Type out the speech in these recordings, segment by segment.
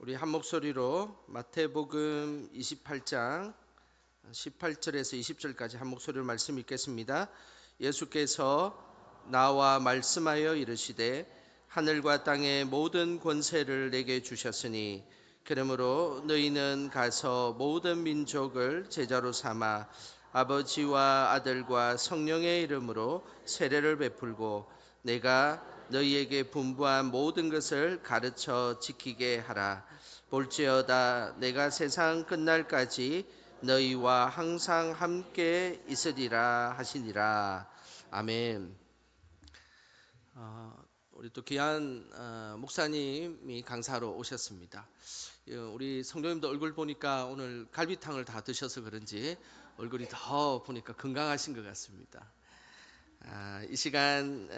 우리 한 목소리로 마태복음 28장 18절에서 20절까지 한 목소리로 말씀 읽겠습니다. 예수께서 나와 말씀하여 이르시되 하늘과 땅의 모든 권세를 내게 주셨으니 그러므로 너희는 가서 모든 민족을 제자로 삼아 아버지와 아들과 성령의 이름으로 세례를 베풀고 내가 너희에게 분부한 모든 것을 가르쳐 지키게 하라. 볼지어다 내가 세상 끝날까지 너희와 항상 함께 있으리라 하시니라. 아멘. 우리 또 귀한 목사님이 강사로 오셨습니다. 우리 성도님도 얼굴 보니까 오늘 갈비탕을 다 드셔서 그런지 얼굴이 더 보니까 건강하신 것 같습니다. 이 시간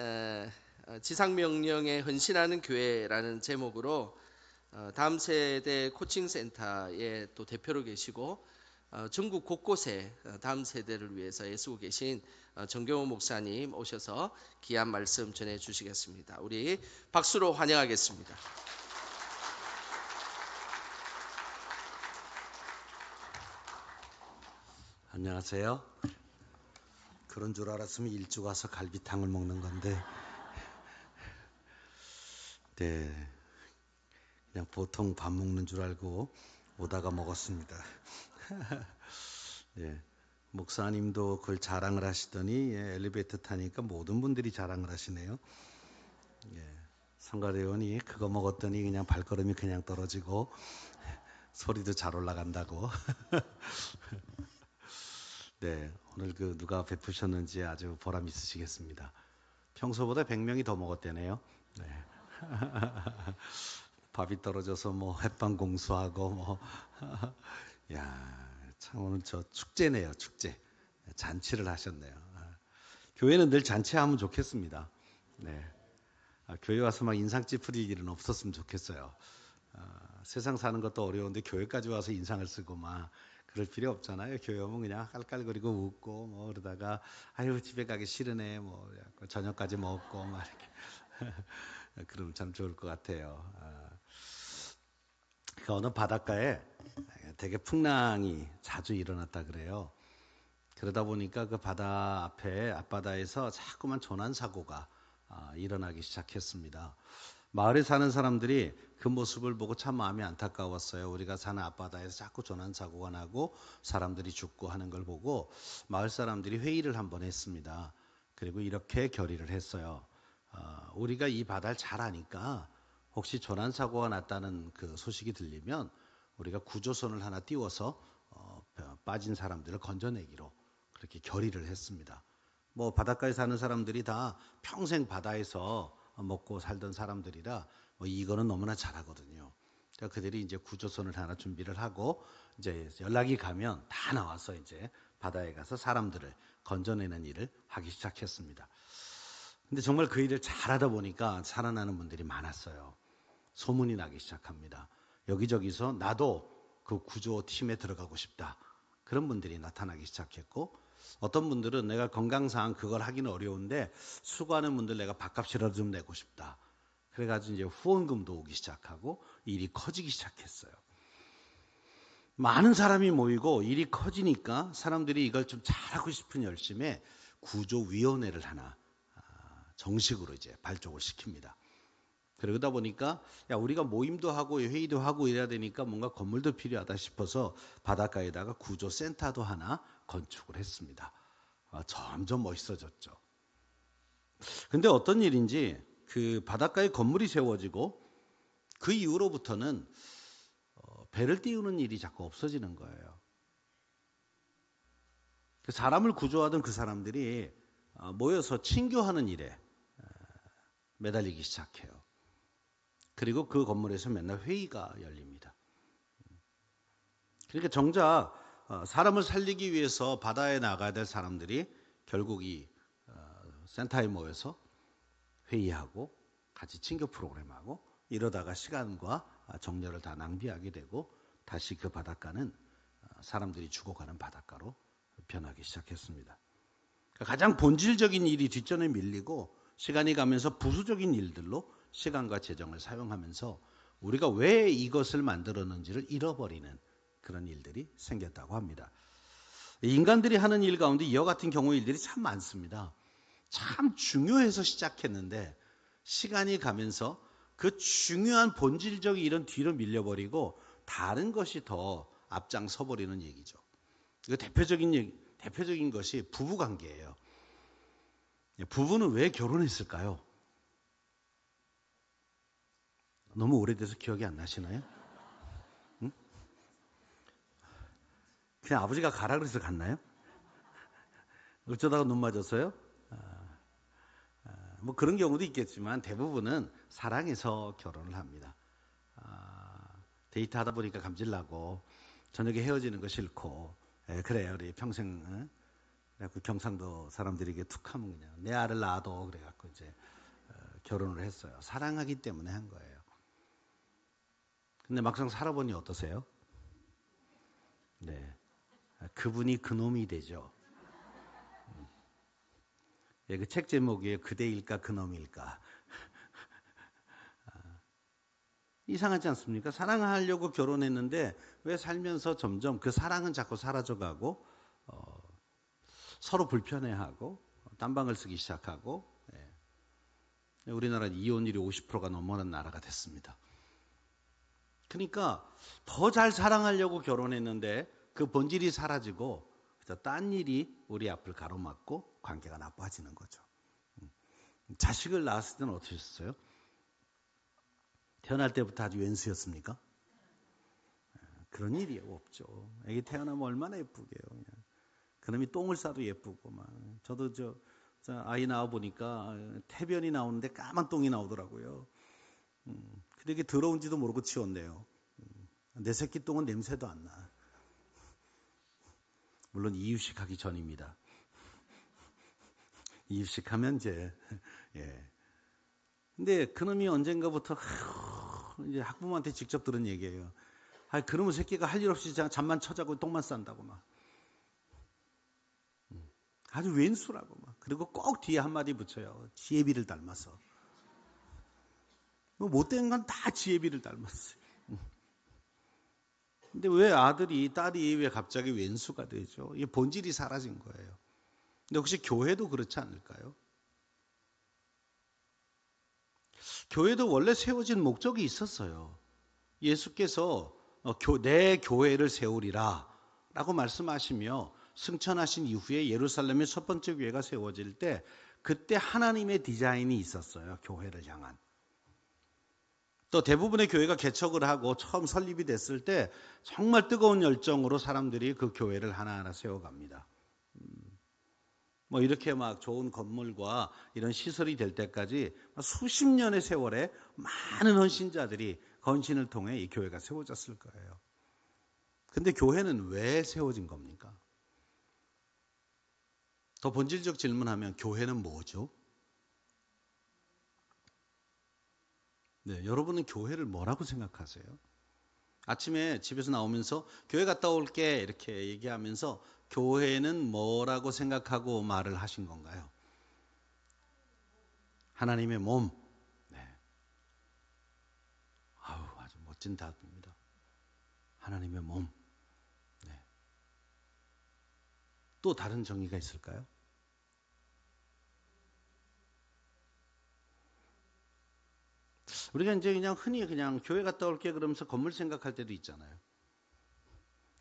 지상명령에 헌신하는 교회라는 제목으로 다음 세대 코칭 센터의 또 대표로 계시고 전국 곳곳에 다음 세대를 위해서 애쓰고 계신 정경호 목사님 오셔서 귀한 말씀 전해 주시겠습니다. 우리 박수로 환영하겠습니다. 안녕하세요. 그런 줄 알았으면 일찍 와서 갈비탕을 먹는 건데, 네, 그냥 보통 밥 먹는 줄 알고 오다가 먹었습니다. 네, 목사님도 그걸 자랑을 하시더니 엘리베이터 타니까 모든 분들이 자랑을 하시네요. 성가대원이 그거 먹었더니 그냥 발걸음이 그냥 떨어지고 소리도 잘 올라간다고. 네, 오늘 그 누가 베푸셨는지 아주 보람 있으시겠습니다. 평소보다 100명이 더 먹었대네요. 네. 밥이 떨어져서 뭐 햇반 공수하고 뭐 야, 참 오늘 저 축제네요, 축제. 잔치를 하셨네요. 교회는 늘 잔치하면 좋겠습니다. 네. 교회 와서 막 인상 찌푸릴 일은 없었으면 좋겠어요. 세상 사는 것도 어려운데 교회까지 와서 인상을 쓰고 막 그럴 필요 없잖아요. 교회 오면 그냥 깔깔거리고 웃고 뭐 그러다가 아유 집에 가기 싫으네 뭐 저녁까지 먹고 막 이렇게 그러면 참 좋을 것 같아요. 그 어느 바닷가에 되게 풍랑이 자주 일어났다 그래요. 그러다 보니까 그 바다 앞에 앞바다에서 자꾸만 조난 사고가 일어나기 시작했습니다. 마을에 사는 사람들이 그 모습을 보고 참 마음이 안타까웠어요. 우리가 사는 앞바다에서 자꾸 조난 사고가 나고 사람들이 죽고 하는 걸 보고 마을 사람들이 회의를 한번 했습니다. 그리고 이렇게 결의를 했어요. 우리가 이 바다를 잘 아니까 혹시 조난 사고가 났다는 그 소식이 들리면 우리가 구조선을 하나 띄워서 빠진 사람들을 건져내기로 그렇게 결의를 했습니다. 뭐 바닷가에 사는 사람들이 다 평생 바다에서 먹고 살던 사람들이라 뭐 이거는 너무나 잘하거든요. 그러니까 그들이 이제 구조선을 하나 준비를 하고 이제 연락이 가면 다 나와서 이제 바다에 가서 사람들을 건져내는 일을 하기 시작했습니다. 근데 정말 그 일을 잘하다 보니까 살아나는 분들이 많았어요. 소문이 나기 시작합니다. 여기저기서 나도 그 구조팀에 들어가고 싶다. 그런 분들이 나타나기 시작했고 어떤 분들은 내가 건강상 그걸 하기는 어려운데 수고하는 분들 내가 밥값이라도 좀 내고 싶다. 그래가지고 이제 후원금도 오기 시작하고 일이 커지기 시작했어요. 많은 사람이 모이고 일이 커지니까 사람들이 이걸 좀 잘하고 싶은 열심에 구조위원회를 하나 정식으로 이제 발족을 시킵니다. 그러다 보니까 야 우리가 모임도 하고 회의도 하고 이래야 되니까 뭔가 건물도 필요하다 싶어서 바닷가에다가 구조센터도 하나 건축을 했습니다. 점점 멋있어졌죠. 근데 어떤 일인지 그 바닷가에 건물이 세워지고 그 이후로부터는 배를 띄우는 일이 자꾸 없어지는 거예요. 사람을 구조하던 그 사람들이 모여서 친교하는 일에 매달리기 시작해요. 그리고 그 건물에서 맨날 회의가 열립니다. 그러니까 정작 사람을 살리기 위해서 바다에 나가야 될 사람들이 결국 이 센터에 모여서 회의하고 같이 친교 프로그램하고 이러다가 시간과 정열을 다 낭비하게 되고 다시 그 바닷가는 사람들이 죽어가는 바닷가로 변하기 시작했습니다. 그러니까 가장 본질적인 일이 뒷전에 밀리고 시간이 가면서 부수적인 일들로 시간과 재정을 사용하면서 우리가 왜 이것을 만들었는지를 잃어버리는 그런 일들이 생겼다고 합니다. 인간들이 하는 일 가운데 이와 같은 경우의 일들이 참 많습니다. 참 중요해서 시작했는데 시간이 가면서 그 중요한 본질적인 일은 뒤로 밀려버리고 다른 것이 더 앞장서 버리는 얘기죠. 그 대표적인 것이 부부 관계예요. 부부는 왜 결혼했을까요? 너무 오래돼서 기억이 안 나시나요? 응? 그냥 아버지가 가라 그래서 갔나요? 어쩌다가 눈 맞았어요? 뭐 그런 경우도 있겠지만 대부분은 사랑해서 결혼을 합니다. 데이트하다 보니까 감질나고 저녁에 헤어지는 거 싫고 그래요 우리 평생 그래갖고 경상도 사람들에게 툭 하면 그냥 내 아를 낳아도 그래갖고 이제 결혼을 했어요. 사랑하기 때문에 한 거예요. 근데 막상 살아보니 어떠세요? 네, 그분이 그놈이 되죠. 예, 그 책 제목이에요. 그대일까 그놈일까. 이상하지 않습니까? 사랑하려고 결혼했는데 왜 살면서 점점 그 사랑은 자꾸 사라져가고 서로 불편해하고 딴방을 쓰기 시작하고 우리나라는 이혼율이 50%가 넘어가는 나라가 됐습니다. 그러니까 더 잘 사랑하려고 결혼했는데 그 본질이 사라지고 딴 일이 우리 앞을 가로막고 관계가 나빠지는 거죠. 자식을 낳았을 때는 어떠셨어요? 태어날 때부터 아주 왼수였습니까? 그런 일이 없죠. 애기 태어나면 얼마나 예쁘게요. 그냥. 그놈이 똥을 싸도 예쁘고 막. 저도 저 아이 낳아 보니까 태변이 나오는데 까만 똥이 나오더라고요. 근데 이게 더러운지도 모르고 치웠네요. 내 새끼 똥은 냄새도 안 나. 물론 이유식 하기 전입니다. 이유식 하면 이제 예. 근데 그놈이 언젠가부터 이제 학부모한테 직접 들은 얘기예요. 그놈의 새끼가 할 일 없이 잠만 쳐자고 똥만 싼다고 막. 아주 왼수라고 막. 그리고 꼭 뒤에 한마디 붙여요. 지혜비를 닮아서. 뭐 못된 건 다 지혜비를 닮았어요. 근데 왜 딸이 왜 갑자기 왼수가 되죠? 이 본질이 사라진 거예요. 근데 혹시 교회도 그렇지 않을까요? 교회도 원래 세워진 목적이 있었어요. 예수께서 내 교회를 세우리라 라고 말씀하시며 승천하신 이후에 예루살렘의 첫 번째 교회가 세워질 때 그때 하나님의 디자인이 있었어요. 교회를 향한. 또 대부분의 교회가 개척을 하고 처음 설립이 됐을 때 정말 뜨거운 열정으로 사람들이 그 교회를 하나하나 세워갑니다. 뭐 이렇게 막 좋은 건물과 이런 시설이 될 때까지 수십 년의 세월에 많은 헌신자들이 헌신을 통해 이 교회가 세워졌을 거예요. 근데 교회는 왜 세워진 겁니까? 더 본질적 질문하면 교회는 뭐죠? 네, 여러분은 교회를 뭐라고 생각하세요? 아침에 집에서 나오면서 교회 갔다 올게 이렇게 얘기하면서 교회는 뭐라고 생각하고 말을 하신 건가요? 하나님의 몸. 네. 아주 멋진 답입니다. 하나님의 몸. 네. 또 다른 정의가 있을까요? 우리가 이제 그냥 흔히 그냥 교회 갔다 올게 그러면서 건물 생각할 때도 있잖아요.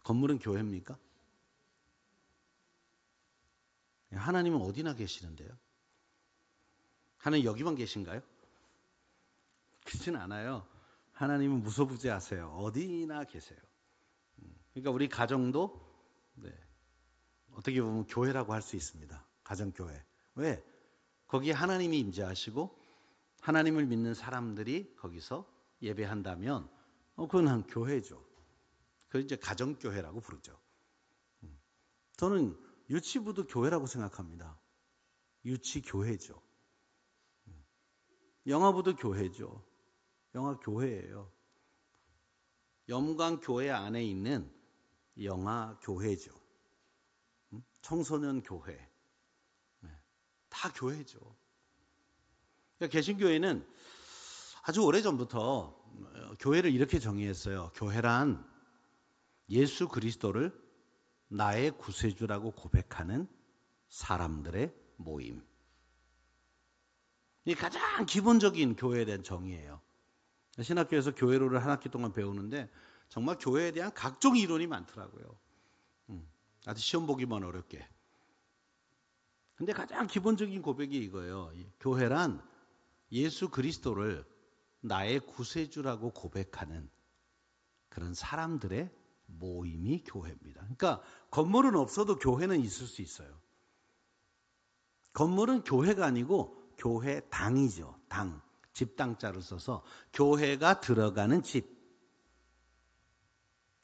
건물은 교회입니까? 하나님은 어디나 계시는데요? 하나님 여기만 계신가요? 그렇지는 않아요. 하나님은 무소부재하세요. 어디나 계세요. 그러니까 우리 가정도 네, 어떻게 보면 교회라고 할 수 있습니다. 가정교회. 왜? 거기에 하나님이 임재하시고 하나님을 믿는 사람들이 거기서 예배한다면 그건 한 교회죠. 그걸 이제 가정교회라고 부르죠. 저는 유치부도 교회라고 생각합니다. 유치교회죠. 영화부도 교회죠. 영화교회예요. 염광교회 안에 있는 영화교회죠. 청소년교회. 다 교회죠. 그러니까 개신교회는 아주 오래전부터 교회를 이렇게 정의했어요. 교회란 예수 그리스도를 나의 구세주라고 고백하는 사람들의 모임. 이 가장 기본적인 교회에 대한 정의예요. 신학교에서 교회론을 한 학기 동안 배우는데 정말 교회에 대한 각종 이론이 많더라고요. 아주 시험 보기만 어렵게. 근데 가장 기본적인 고백이 이거예요. 교회란 예수 그리스도를 나의 구세주라고 고백하는 그런 사람들의 모임이 교회입니다. 그러니까 건물은 없어도 교회는 있을 수 있어요. 건물은 교회가 아니고 교회당이죠. 당. 집당자를 써서 교회가 들어가는 집.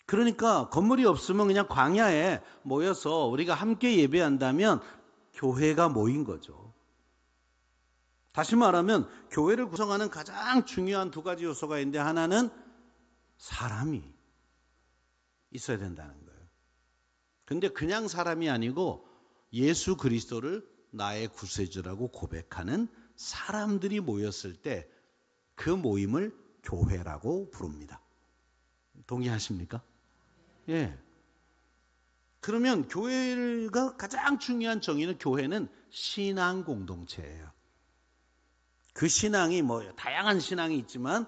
그러니까 건물이 없으면 그냥 광야에 모여서 우리가 함께 예배한다면 교회가 모인 거죠. 다시 말하면 교회를 구성하는 가장 중요한 두 가지 요소가 있는데 하나는 사람이 있어야 된다는 거예요. 근데 그냥 사람이 아니고 예수 그리스도를 나의 구세주라고 고백하는 사람들이 모였을 때 그 모임을 교회라고 부릅니다. 동의하십니까? 예. 그러면 교회가 가장 중요한 정의는 교회는 신앙 공동체예요. 그 신앙이 다양한 신앙이 있지만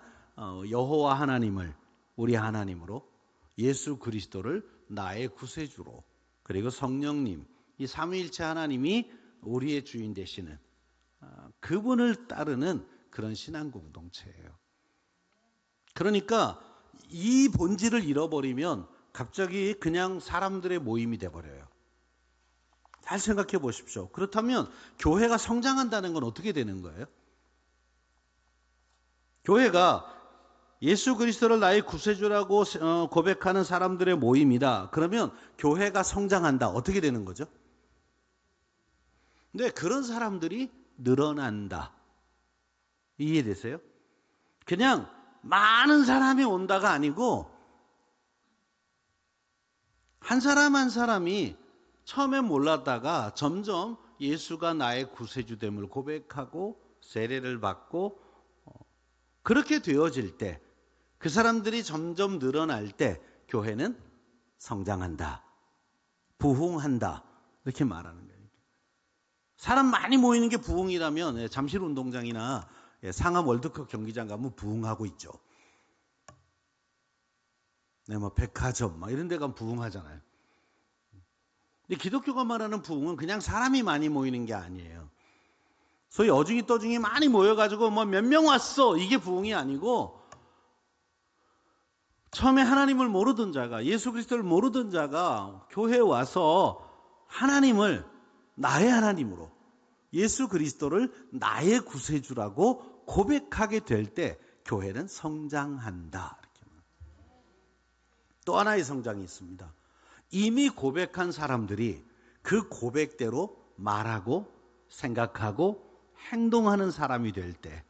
여호와 하나님을 우리 하나님으로 예수 그리스도를 나의 구세주로 그리고 성령님 이 삼위일체 하나님이 우리의 주인 되시는 그분을 따르는 그런 신앙 공동체예요. 그러니까 이 본질을 잃어버리면 갑자기 그냥 사람들의 모임이 돼버려요. 잘 생각해 보십시오. 그렇다면 교회가 성장한다는 건 어떻게 되는 거예요? 교회가 예수 그리스도를 나의 구세주라고 고백하는 사람들의 모임이다. 그러면 교회가 성장한다. 어떻게 되는 거죠? 근데 그런 사람들이 늘어난다. 이해되세요? 그냥 많은 사람이 온다가 아니고 한 사람 한 사람이 처음에 몰랐다가 점점 예수가 나의 구세주됨을 고백하고 세례를 받고 그렇게 되어질 때 그 사람들이 점점 늘어날 때 교회는 성장한다. 부흥한다. 이렇게 말하는 거예요. 사람 많이 모이는 게 부흥이라면 잠실 운동장이나 상암 월드컵 경기장 가면 부흥하고 있죠. 백화점 이런 데 가면 부흥하잖아요. 근데 기독교가 말하는 부흥은 그냥 사람이 많이 모이는 게 아니에요. 소위 어중이 떠중이 많이 모여가지고 몇 명 왔어 이게 부흥이 아니고 처음에 하나님을 모르던 자가 예수 그리스도를 모르던 자가 교회에 와서 하나님을 나의 하나님으로 예수 그리스도를 나의 구세주라고 고백하게 될 때 교회는 성장한다. 또 하나의 성장이 있습니다. 이미 고백한 사람들이 그 고백대로 말하고 생각하고 행동하는 사람이 될 때,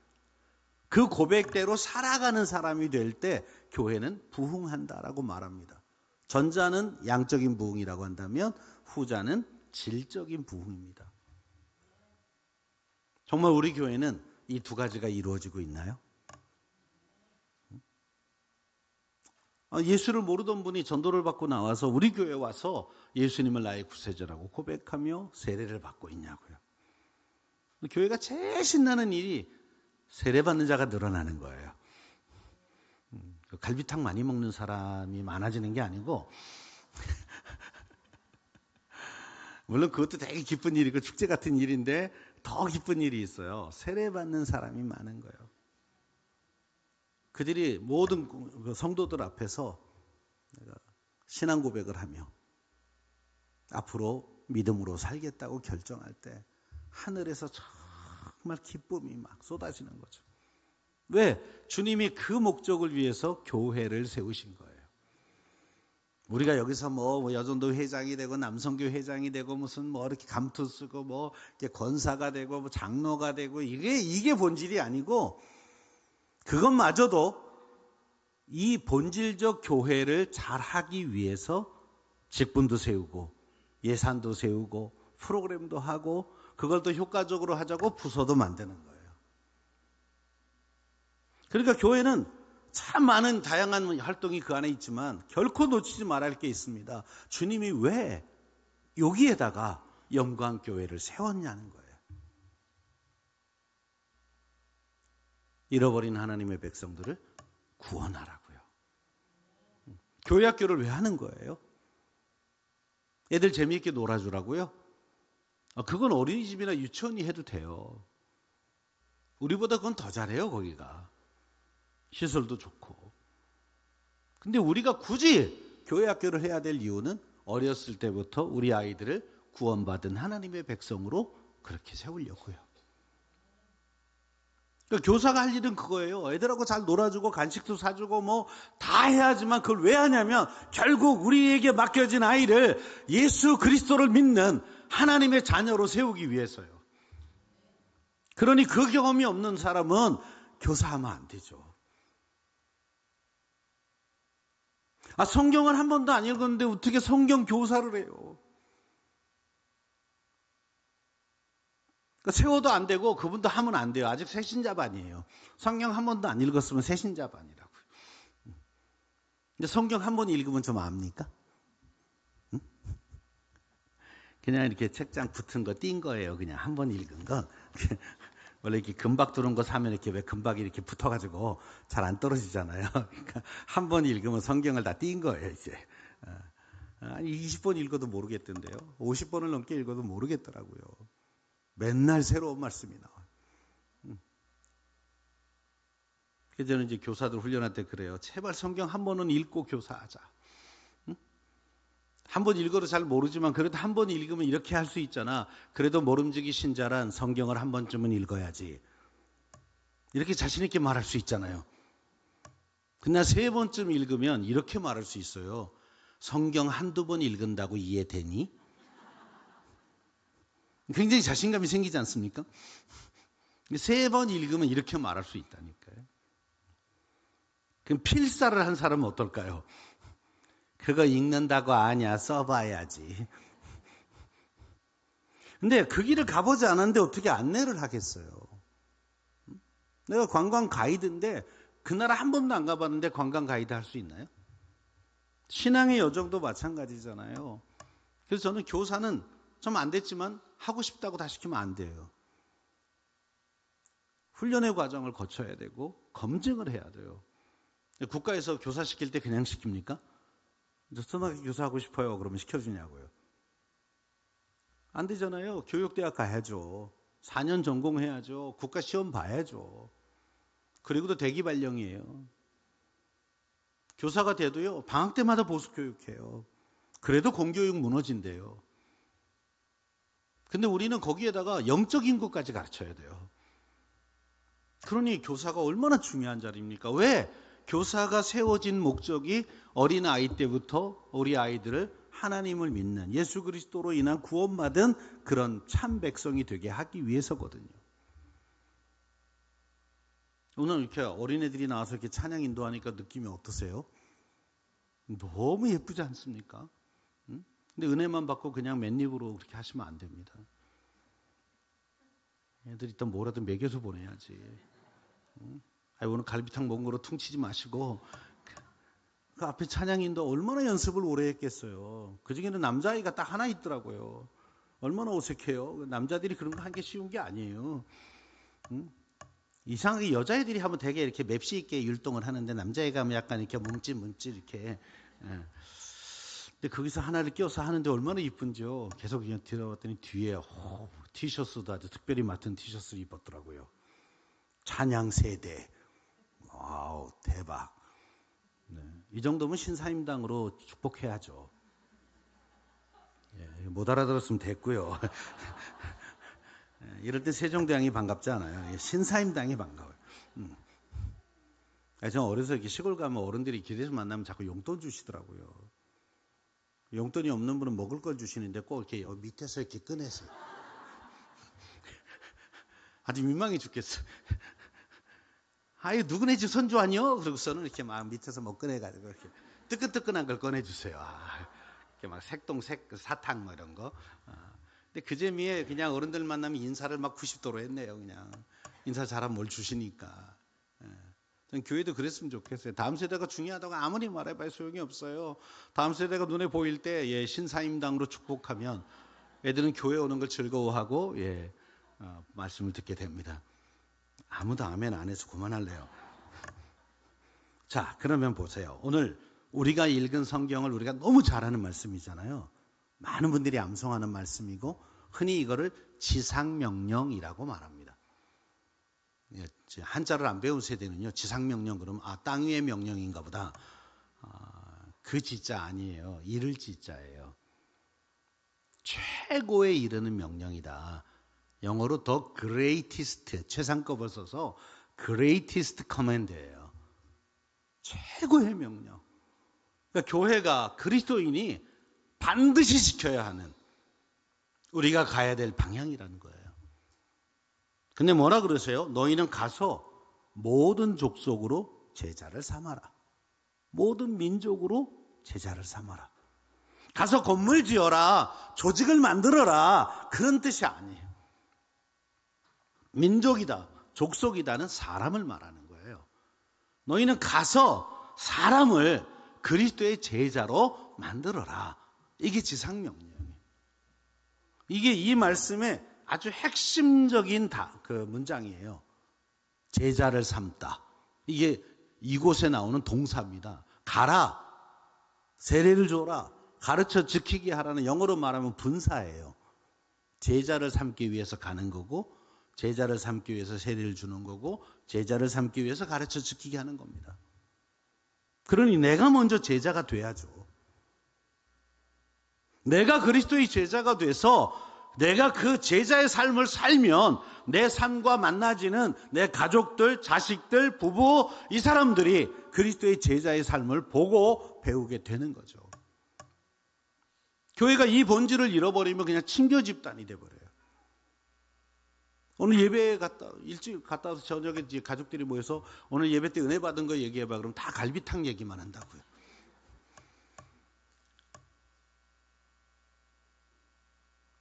그 고백대로 살아가는 사람이 될 때 교회는 부흥한다라고 말합니다. 전자는 양적인 부흥이라고 한다면 후자는 질적인 부흥입니다. 정말 우리 교회는 이 두 가지가 이루어지고 있나요? 예수를 모르던 분이 전도를 받고 나와서 우리 교회에 와서 예수님을 나의 구세주라고 고백하며 세례를 받고 있냐고요. 교회가 제일 신나는 일이 세례받는 자가 늘어나는 거예요. 갈비탕 많이 먹는 사람이 많아지는 게 아니고 물론 그것도 되게 기쁜 일이고 축제 같은 일인데 더 기쁜 일이 있어요. 세례받는 사람이 많은 거예요. 그들이 모든 성도들 앞에서 신앙 고백을 하며 앞으로 믿음으로 살겠다고 결정할 때 하늘에서 정말 기쁨이 막 쏟아지는 거죠. 왜? 주님이 그 목적을 위해서 교회를 세우신 거예요. 우리가 여기서 여전도 회장이 되고 남성교 회장이 되고 무슨 이렇게 감투 쓰고 이렇게 권사가 되고 장로가 되고 이게 본질이 아니고 그것마저도 이 본질적 교회를 잘 하기 위해서 직분도 세우고 예산도 세우고 프로그램도 하고 그걸 더 효과적으로 하자고 부서도 만드는 거예요. 그러니까 교회는 참 많은 다양한 활동이 그 안에 있지만 결코 놓치지 말아야 할 게 있습니다. 주님이 왜 여기에다가 영광교회를 세웠냐는 거예요. 잃어버린 하나님의 백성들을 구원하라고요. 교회 학교를 왜 하는 거예요? 애들 재미있게 놀아주라고요? 그건 어린이집이나 유치원이 해도 돼요. 우리보다 그건 더 잘해요, 거기가. 시설도 좋고. 근데 우리가 굳이 교회 학교를 해야 될 이유는 어렸을 때부터 우리 아이들을 구원받은 하나님의 백성으로 그렇게 세우려고요. 그러니까 교사가 할 일은 그거예요. 애들하고 잘 놀아주고 간식도 사주고 뭐 다 해야지만 그걸 왜 하냐면 결국 우리에게 맡겨진 아이를 예수 그리스도를 믿는 하나님의 자녀로 세우기 위해서요. 그러니 그 경험이 없는 사람은 교사하면 안 되죠. 성경을 한 번도 안 읽었는데 어떻게 성경 교사를 해요? 세워도 안 되고 그분도 하면 안 돼요. 아직 새신자반이에요. 성경 한 번도 안 읽었으면 새신자반이라고요. 근데 성경 한 번 읽으면 좀 압니까? 응? 그냥 이렇게 책장 붙은 거 띈 거예요. 그냥 한 번 읽은 거. 원래 이렇게 금박 두른 거 사면 이렇게 왜 금박이 이렇게 붙어가지고 잘 안 떨어지잖아요. 그러니까 한 번 읽으면 성경을 다 띈 거예요, 이제. 20번 읽어도 모르겠던데요. 50번을 넘게 읽어도 모르겠더라고요. 맨날 새로운 말씀이 나와요. 그래서 저는 이제 교사들 훈련할 때 그래요. 제발 성경 한 번은 읽고 교사하자. 한 번 읽어도 잘 모르지만 그래도 한 번 읽으면 이렇게 할 수 있잖아. 그래도 모름지기 신자란 성경을 한 번쯤은 읽어야지. 이렇게 자신 있게 말할 수 있잖아요. 그러나 세 번쯤 읽으면 이렇게 말할 수 있어요. 성경 한두 번 읽은다고 이해되니? 굉장히 자신감이 생기지 않습니까? 세 번 읽으면 이렇게 말할 수 있다니까요. 그럼 필사를 한 사람은 어떨까요? 그거 읽는다고 아냐? 써봐야지. 근데 그 길을 가보지 않았는데 어떻게 안내를 하겠어요? 내가 관광 가이드인데 그 나라 한 번도 안 가봤는데 관광 가이드 할 수 있나요? 신앙의 여정도 마찬가지잖아요. 그래서 저는 교사는 좀 안 됐지만 하고 싶다고 다 시키면 안 돼요. 훈련의 과정을 거쳐야 되고 검증을 해야 돼요. 국가에서 교사 시킬 때 그냥 시킵니까? 선하게 교사하고 싶어요. 그러면 시켜주냐고요. 안 되잖아요. 교육대학 가야죠. 4년 전공해야죠. 국가시험 봐야죠. 그리고도 대기발령이에요. 교사가 돼도요. 방학 때마다 보수교육해요. 그래도 공교육 무너진대요. 근데 우리는 거기에다가 영적인 것까지 가르쳐야 돼요. 그러니 교사가 얼마나 중요한 자리입니까? 왜? 교사가 세워진 목적이 어린아이 때부터 우리 아이들을 하나님을 믿는 예수 그리스도로 인한 구원받은 그런 참 백성이 되게 하기 위해서거든요. 오늘 이렇게 어린애들이 나와서 이렇게 찬양 인도하니까 느낌이 어떠세요? 너무 예쁘지 않습니까? 근데 은혜만 받고 그냥 맨입으로 그렇게 하시면 안 됩니다. 애들 일단 뭐라도 먹여서 보내야지. 오늘 갈비탕 먹은 거로 퉁치지 마시고 그 앞에 찬양인도 얼마나 연습을 오래 했겠어요. 그중에는 남자아이가 딱 하나 있더라고요. 얼마나 어색해요. 남자들이 그런 거 한 게 쉬운 게 아니에요. 이상하게 여자애들이 하면 되게 이렇게 맵시 있게 율동을 하는데 남자애가 하면 약간 이렇게 뭉찔뭉찔 이렇게. 근데 거기서 하나를 끼워서 하는데 얼마나 이쁜지요. 계속 그냥 들어봤더니 뒤에 티셔츠도 아주 특별히 맡은 티셔츠를 입었더라고요. 찬양 세대. 와우, 대박. 네, 이 정도면 신사임당으로 축복해야죠. 못 알아들었으면 됐고요. 이럴 때 세종대왕이 반갑지 않아요. 신사임당이 반가워요. 저는 어려서 이렇게 시골 가면 어른들이 길에서 만나면 자꾸 용돈 주시더라고요. 용돈이 없는 분은 먹을 걸 주시는데 꼭 이렇게 밑에서 이렇게 꺼내서 아주 민망해 죽겠어. 아유, 누구네 집 손주 아니요? 그러고서는 이렇게 막 밑에서 뭐 꺼내가지고 이렇게 뜨끈뜨끈한 걸 꺼내주세요. 이렇게 막 색동색 사탕 뭐 이런 거. 근데 그 재미에 그냥 어른들 만나면 인사를 막 90도로 했네요. 그냥 인사 잘하면 뭘 주시니까. 전 교회도 그랬으면 좋겠어요. 다음 세대가 중요하다고 아무리 말해봐야 소용이 없어요. 다음 세대가 눈에 보일 때 신사임당으로 축복하면 애들은 교회 오는 걸 즐거워하고 말씀을 듣게 됩니다. 아무도 아멘 안 해서 그만할래요. 자, 그러면 보세요. 오늘 우리가 읽은 성경을 우리가 너무 잘하는 말씀이잖아요. 많은 분들이 암송하는 말씀이고 흔히 이거를 지상명령이라고 말합니다. 한자를 안 배운 세대는요, 지상명령 그러면 땅 위의 명령인가 보다. 그 지자 아니에요. 이를 지자예요. 최고에 이르는 명령이다. 영어로 the greatest, 최상급을 써서 greatest command예요. 최고의 명령. 그러니까 교회가 그리스도인이 반드시 지켜야 하는 우리가 가야 될 방향이라는 거예요. 근데 뭐라 그러세요? 너희는 가서 모든 족속으로 제자를 삼아라. 모든 민족으로 제자를 삼아라. 가서 건물 지어라. 조직을 만들어라. 그런 뜻이 아니에요. 민족이다, 족속이다는 사람을 말하는 거예요. 너희는 가서 사람을 그리스도의 제자로 만들어라. 이게 지상명령이에요. 이게 이 말씀의 아주 핵심적인 그 문장이에요. 제자를 삼다. 이게 이곳에 나오는 동사입니다. 가라, 세례를 줘라, 가르쳐 지키게 하라는 영어로 말하면 분사예요. 제자를 삼기 위해서 가는 거고, 제자를 삼기 위해서 세례를 주는 거고, 제자를 삼기 위해서 가르쳐 지키게 하는 겁니다. 그러니 내가 먼저 제자가 돼야죠. 내가 그리스도의 제자가 돼서 내가 그 제자의 삶을 살면 내 삶과 만나지는 내 가족들, 자식들, 부부, 이 사람들이 그리스도의 제자의 삶을 보고 배우게 되는 거죠. 교회가 이 본질을 잃어버리면 그냥 친교 집단이 돼버려요. 오늘 예배에 일찍 갔다 와서 저녁에 이제 가족들이 모여서 오늘 예배 때 은혜 받은 거 얘기해봐. 그럼 다 갈비탕 얘기만 한다고요.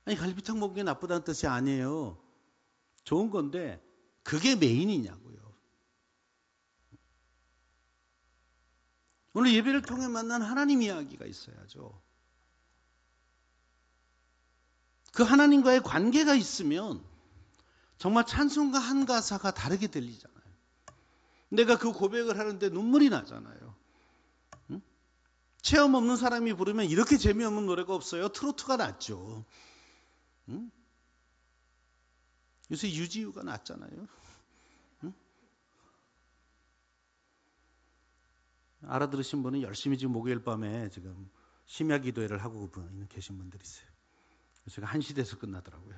아니, 갈비탕 먹는 게 나쁘다는 뜻이 아니에요. 좋은 건데 그게 메인이냐고요. 오늘 예배를 통해 만난 하나님 이야기가 있어야죠. 그 하나님과의 관계가 있으면 정말 찬송가 한 가사가 다르게 들리잖아요. 내가 그 고백을 하는데 눈물이 나잖아요. 응? 체험 없는 사람이 부르면 이렇게 재미없는 노래가 없어요. 트로트가 낫죠. 응? 요새 유지유가 낫잖아요. 응? 알아들으신 분은 열심히 지금 목요일 밤에 지금 심야 기도회를 하고 계신 분들이 있어요. 제가 1시 돼서 끝나더라고요.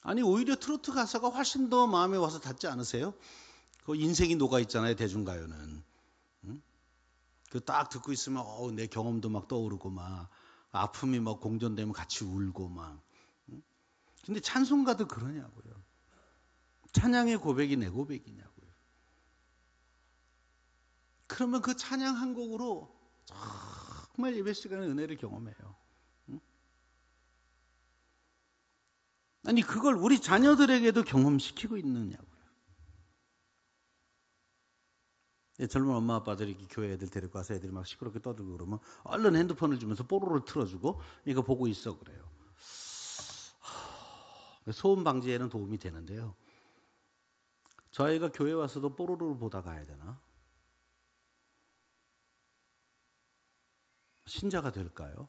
아니, 오히려 트로트 가사가 훨씬 더 마음에 와서 닿지 않으세요? 그 인생이 녹아 있잖아요, 대중가요는. 그 딱 듣고 있으면 내 경험도 막 떠오르고 막 아픔이 막 공존되면 같이 울고 막. 근데 찬송가도 그러냐고요. 찬양의 고백이 내 고백이냐고요. 그러면 그 찬양 한 곡으로 정말 예배 시간에 은혜를 경험해요. 아니, 그걸 우리 자녀들에게도 경험시키고 있느냐고요. 젊은 엄마 아빠들이 교회 애들 데리고 와서 애들이 막 시끄럽게 떠들고 그러면 얼른 핸드폰을 주면서 뽀로로를 틀어주고 이거 보고 있어 그래요. 소음 방지에는 도움이 되는데요. 저 아이가 교회 와서도 뽀로로를 보다 가야 되나? 신자가 될까요?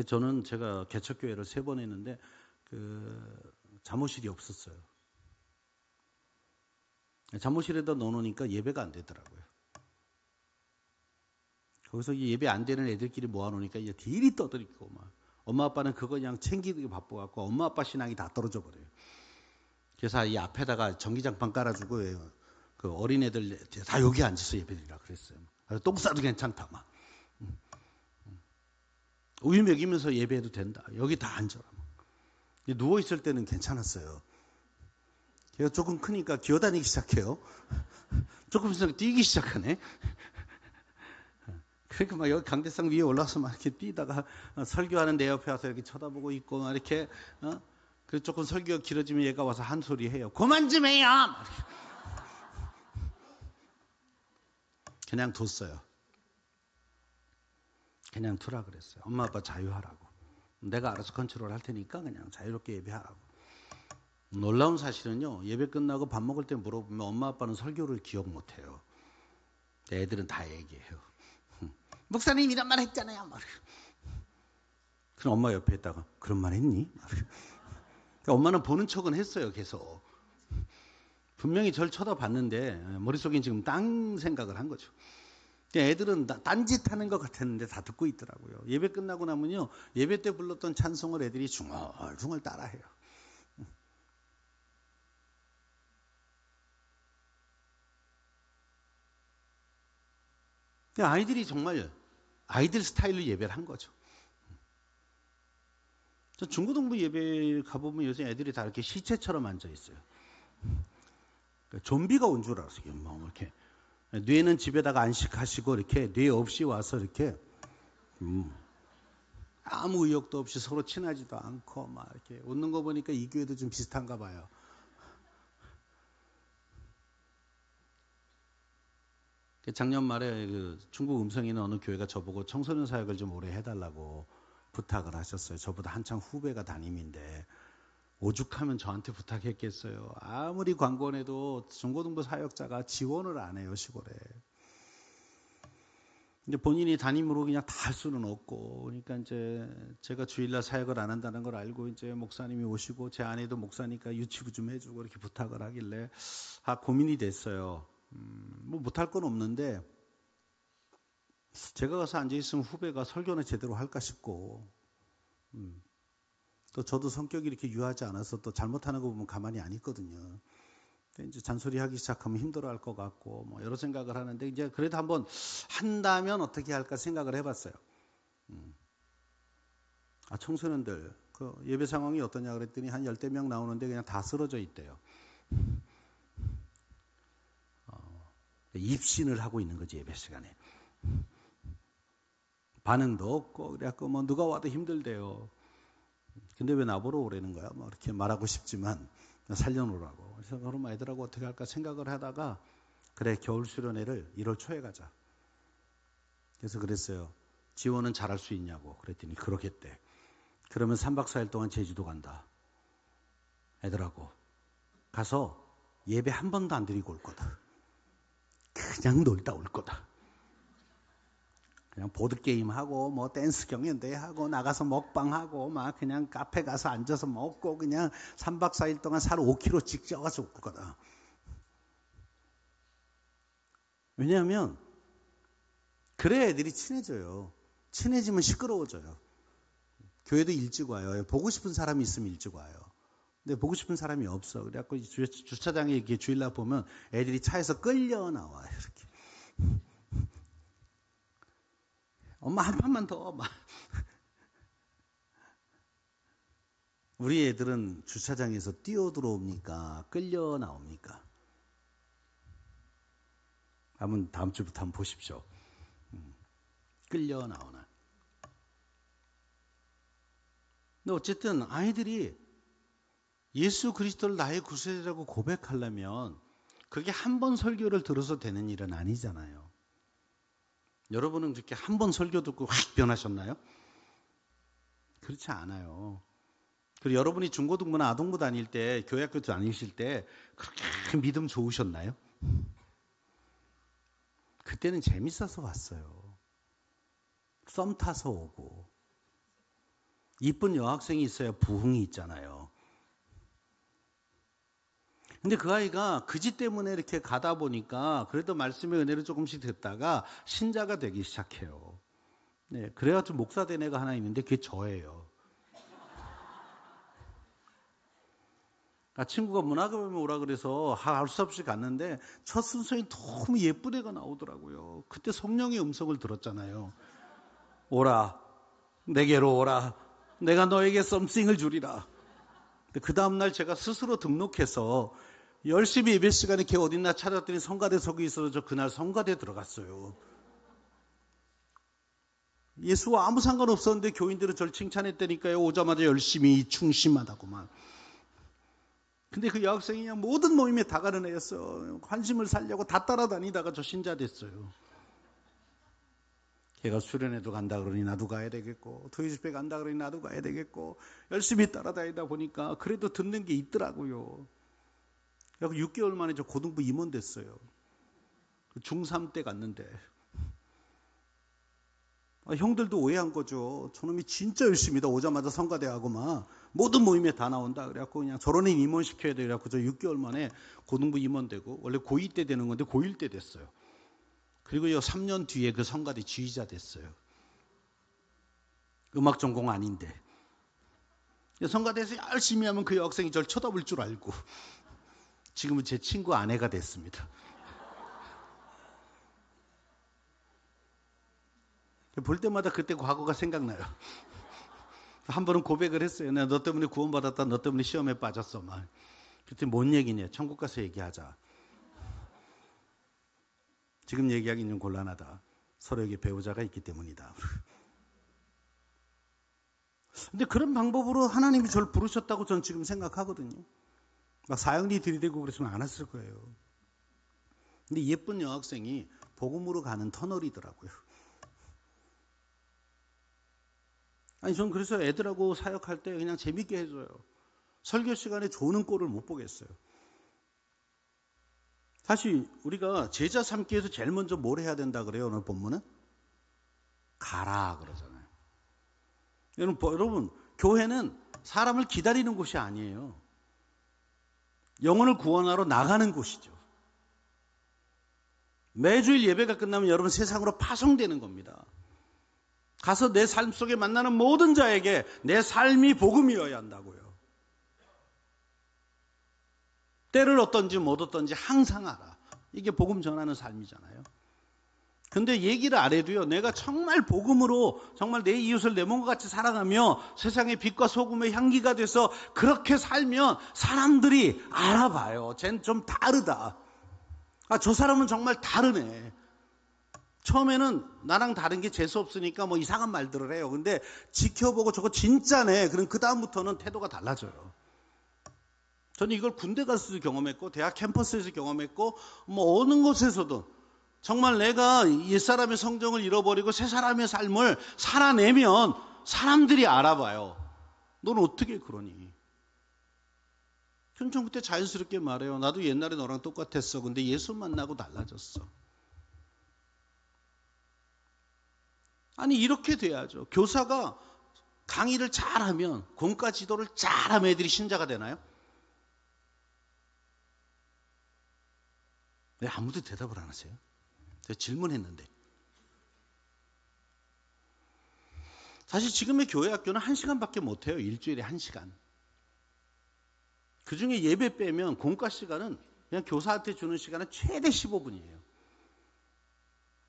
저는 제가 개척교회를 3번 했는데 잠옷실이 없었어요. 잠옷실에다 넣어놓으니까 예배가 안 되더라고요. 거기서 예배 안 되는 애들끼리 모아놓으니까 이제 딜이 떠들이고 막 엄마 아빠는 그거 그냥 챙기기 바빠갖고 엄마 아빠 신앙이 다 떨어져 버려요. 그래서 이 앞에다가 전기장판 깔아주고 그 어린애들 다 여기 앉아서 예배드리라 그랬어요. 똥 싸도 괜찮다 막. 우유 먹이면서 예배해도 된다. 여기 다 앉아라. 누워 있을 때는 괜찮았어요. 걔가 조금 크니까 기어다니기 시작해요. 조금 있으면 뛰기 시작하네. 그러니까 막 여기 강대상 위에 올라와서 막 이렇게 뛰다가 설교하는 내 옆에 와서 이렇게 쳐다보고 있고 막 이렇게 그래서 조금 설교가 길어지면 얘가 와서 한 소리 해요. 그만 좀 해요. 그냥 뒀어요. 그냥 두라 그랬어요. 엄마 아빠 자유하라고. 내가 알아서 컨트롤 할 테니까 그냥 자유롭게 예배하라고. 놀라운 사실은요, 예배 끝나고 밥 먹을 때 물어보면 엄마 아빠는 설교를 기억 못해요. 애들은 다 얘기해요. 목사님 이런 말 했잖아요. 그럼 엄마 옆에 있다가 그런 말 했니? 그러니까 엄마는 보는 척은 했어요. 계속. 분명히 절 쳐다봤는데 머릿속에 지금 딴 생각을 한 거죠. 애들은 딴짓하는 것 같았는데 다 듣고 있더라고요. 예배 끝나고 나면요, 예배 때 불렀던 찬송을 애들이 중얼중얼 따라해요. 아이들이 정말 아이들 스타일로 예배를 한 거죠. 저 중고등부 예배 가보면 요새 애들이 다 이렇게 시체처럼 앉아 있어요. 좀비가 온 줄 알았어요. 뭐 이렇게 뇌는 집에다가 안식하시고 이렇게 뇌 없이 와서 이렇게 아무 의욕도 없이 서로 친하지도 않고 막 이렇게 웃는 거 보니까 이 교회도 좀 비슷한가 봐요. 작년 말에 그 중국 음성에 있는 어느 교회가 저보고 청소년 사역을 좀 오래 해달라고 부탁을 하셨어요. 저보다 한창 후배가 담임인데 오죽하면 저한테 부탁했겠어요. 아무리 광고내도 중고등부 사역자가 지원을 안 해요, 시골에. 근데 본인이 담임으로 그냥 다 할 수는 없고, 그러니까 이제 제가 주일날 사역을 안 한다는 걸 알고 이제 목사님이 오시고 제 아내도 목사니까 유치부 좀 해주고 이렇게 부탁을 하길래 고민이 됐어요. 뭐 못할 건 없는데 제가 가서 앉아 있으면 후배가 설교는 제대로 할까 싶고, 또 저도 성격이 이렇게 유하지 않아서 또 잘못하는 거 보면 가만히 안 있거든요. 이제 잔소리하기 시작하면 힘들어할 것 같고 뭐 여러 생각을 하는데 이제 그래도 한번 한다면 어떻게 할까 생각을 해봤어요. 청소년들 그 예배 상황이 어떠냐 그랬더니 한 10명 나오는데 그냥 다 쓰러져 있대요. 입신을 하고 있는 거지, 예배 시간에. 반응도 없고 그래갖고 뭐 누가 와도 힘들대요. 근데 왜 나보러 오라는 거야? 뭐 이렇게 말하고 싶지만 살려놓으라고. 그래서 그럼 애들하고 어떻게 할까 생각을 하다가 그래, 겨울 수련회를 1월 초에 가자. 그래서 그랬어요. 지원은 잘할 수 있냐고. 그랬더니 그러겠대. 그러면 3박 4일 동안 제주도 간다. 애들하고 가서 예배 한 번도 안 드리고 올 거다. 그냥 놀다 올 거다. 그냥 보드게임하고 뭐 댄스 경연대회 하고 나가서 먹방하고 막 그냥 카페 가서 앉아서 먹고 그냥 3박 4일 동안 살 5kg씩 쪄가서 올 거다. 왜냐하면 그래야 애들이 친해져요. 친해지면 시끄러워져요. 교회도 일찍 와요. 보고 싶은 사람이 있으면 일찍 와요. 근데 보고 싶은 사람이 없어. 그래갖고 주차장에 이렇게 주일날 보면 애들이 차에서 끌려 나와요. 이렇게. 엄마 한 판만 더. 막. 우리 애들은 주차장에서 뛰어 들어옵니까? 끌려 나옵니까? 한번 다음 주부터 한번 보십시오. 끌려 나오나. 근데 어쨌든 아이들이 예수 그리스도를 나의 구세주라고 고백하려면 그게 한 번 설교를 들어서 되는 일은 아니잖아요. 여러분은 그렇게 한 번 설교 듣고 확 변하셨나요? 그렇지 않아요. 그리고 여러분이 중고등부나 아동부 다닐 때, 교회학교 다니실 때 그렇게 믿음 좋으셨나요? 그때는 재밌어서 왔어요. 썸 타서 오고. 이쁜 여학생이 있어야 부흥이 있잖아요. 근데 그 아이가 그 지 때문에 이렇게 가다 보니까 그래도 말씀의 은혜를 조금씩 듣다가 신자가 되기 시작해요. 네, 그래가지고 목사 된 애가 하나 있는데 그게 저예요. 친구가 문학을 오라 그래서 할 수 없이 갔는데 첫 순서에 너무 예쁜 애가 나오더라고요. 그때 성령의 음성을 들었잖아요. 오라, 내게로 오라. 내가 너에게 썸씽을 주리라. 그 다음날 제가 스스로 등록해서 열심히 예배 시간에 걔 어딨나 찾았더니 성가대 서고 있어서 저 그날 성가대 들어갔어요. 예수와 아무 상관없었는데 교인들은 저를 칭찬했다니까요. 오자마자 열심히 충심하다고만. 근데 그 여학생이 그냥 모든 모임에 다 가는 애였어. 관심을 살려고 다 따라다니다가 저 신자 됐어요. 걔가 수련회도 간다 그러니 나도 가야 되겠고, 토요집회 간다 그러니 나도 가야 되겠고, 열심히 따라다니다 보니까 그래도 듣는 게 있더라고요. 그래서 6개월 만에 저 고등부 임원 됐어요. 중3 때 갔는데. 형들도 오해한 거죠. 저놈이 진짜 열심히다. 오자마자 성가대하고 막 모든 모임에 다 나온다. 그래갖고 그냥 저런 애 임원 시켜야 돼. 그래갖고 저 6개월 만에 고등부 임원 되고, 원래 고2 때 되는 건데 고1 때 됐어요. 그리고 3년 뒤에 그 성가대 지휘자 됐어요. 음악 전공 아닌데. 성가대에서 열심히 하면 그 여학생이 저를 쳐다볼 줄 알고 지금은 제 친구 아내가 됐습니다. 볼 때마다 그때 과거가 생각나요. 한 번은 고백을 했어요. 내가 너 때문에 구원받았다. 너 때문에 시험에 빠졌어. 막. 그때 뭔 얘기냐. 천국 가서 얘기하자. 지금 얘기하기는 좀 곤란하다. 서로에게 배우자가 있기 때문이다. 근데 그런 방법으로 하나님이 저를 부르셨다고 저는 지금 생각하거든요. 막 사형리 들이대고 그랬으면 안 했을 거예요. 근데 예쁜 여학생이 복음으로 가는 터널이더라고요. 아니, 전 그래서 애들하고 사역할 때 그냥 재밌게 해줘요. 설교 시간에 조는 꼴을 못 보겠어요. 사실 우리가 제자 삼기 위해서 제일 먼저 뭘 해야 된다 그래요? 오늘 본문은? 가라 그러잖아요. 여러분, 교회는 사람을 기다리는 곳이 아니에요. 영혼을 구원하러 나가는 곳이죠. 매주일 예배가 끝나면 여러분 세상으로 파송되는 겁니다. 가서 내 삶 속에 만나는 모든 자에게 내 삶이 복음이어야 한다고요. 때를 얻든지 못 얻든지 항상 알아. 이게 복음 전하는 삶이잖아요. 근데 얘기를 안 해도요, 내가 정말 복음으로 정말 내 이웃을 내 몸과 같이 살아가며 세상의 빛과 소금의 향기가 돼서 그렇게 살면 사람들이 알아봐요. 쟨 좀 다르다. 아, 저 사람은 정말 다르네. 처음에는 나랑 다른 게 재수 없으니까 뭐 이상한 말들을 해요. 근데 지켜보고 저거 진짜네. 그럼 그 다음부터는 태도가 달라져요. 저는 이걸 군대 가서도 경험했고, 대학 캠퍼스에서 경험했고, 뭐 어느 곳에서도 정말 내가 옛사람의 성정을 잃어버리고 새 사람의 삶을 살아내면 사람들이 알아봐요. 넌 어떻게 그러니? 전 그때 자연스럽게 말해요. 나도 옛날에 너랑 똑같았어. 근데 예수 만나고 달라졌어. 아니, 이렇게 돼야죠. 교사가 강의를 잘하면, 공과 지도를 잘하면 애들이 신자가 되나요? 왜 아무도 대답을 안 하세요? 제가 질문했는데. 사실 지금의 교회 학교는 1시간밖에 못해요. 일주일에 1시간. 그 중에 예배 빼면 공과 시간은 그냥 교사한테 주는 시간은 최대 15분이에요.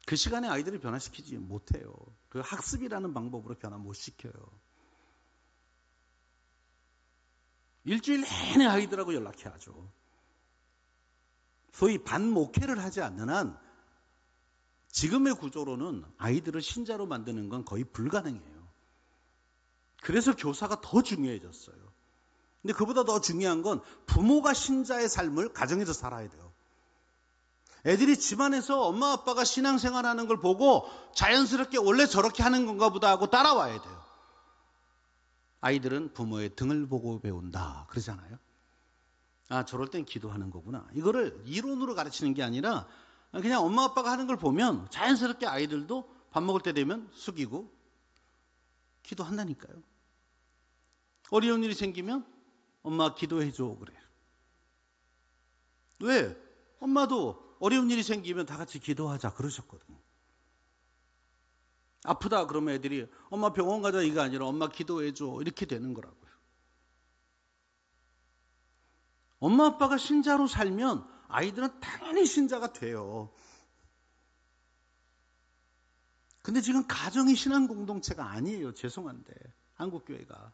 그 시간에 아이들을 변화시키지 못해요. 그 학습이라는 방법으로 변화 못 시켜요. 일주일 내내 아이들하고 연락해야죠. 소위 반목회를 하지 않는 한 지금의 구조로는 아이들을 신자로 만드는 건 거의 불가능해요. 그래서 교사가 더 중요해졌어요. 근데 그보다 더 중요한 건 부모가 신자의 삶을 가정에서 살아야 돼요. 애들이 집안에서 엄마 아빠가 신앙생활하는 걸 보고 자연스럽게 원래 저렇게 하는 건가 보다 하고 따라와야 돼요. 아이들은 부모의 등을 보고 배운다 그러잖아요. 아, 저럴 땐 기도하는 거구나. 이거를 이론으로 가르치는 게 아니라 그냥 엄마 아빠가 하는 걸 보면 자연스럽게 아이들도 밥 먹을 때 되면 숙이고 기도한다니까요. 어려운 일이 생기면 엄마 기도해줘 그래요. 왜? 엄마도 어려운 일이 생기면 다 같이 기도하자 그러셨거든요. 아프다 그러면 애들이 엄마 병원 가자 이거 아니라 엄마 기도해줘 이렇게 되는 거라고요. 엄마 아빠가 신자로 살면 아이들은 당연히 신자가 돼요. 근데 지금 가정이 신앙 공동체가 아니에요. 죄송한데 한국교회가.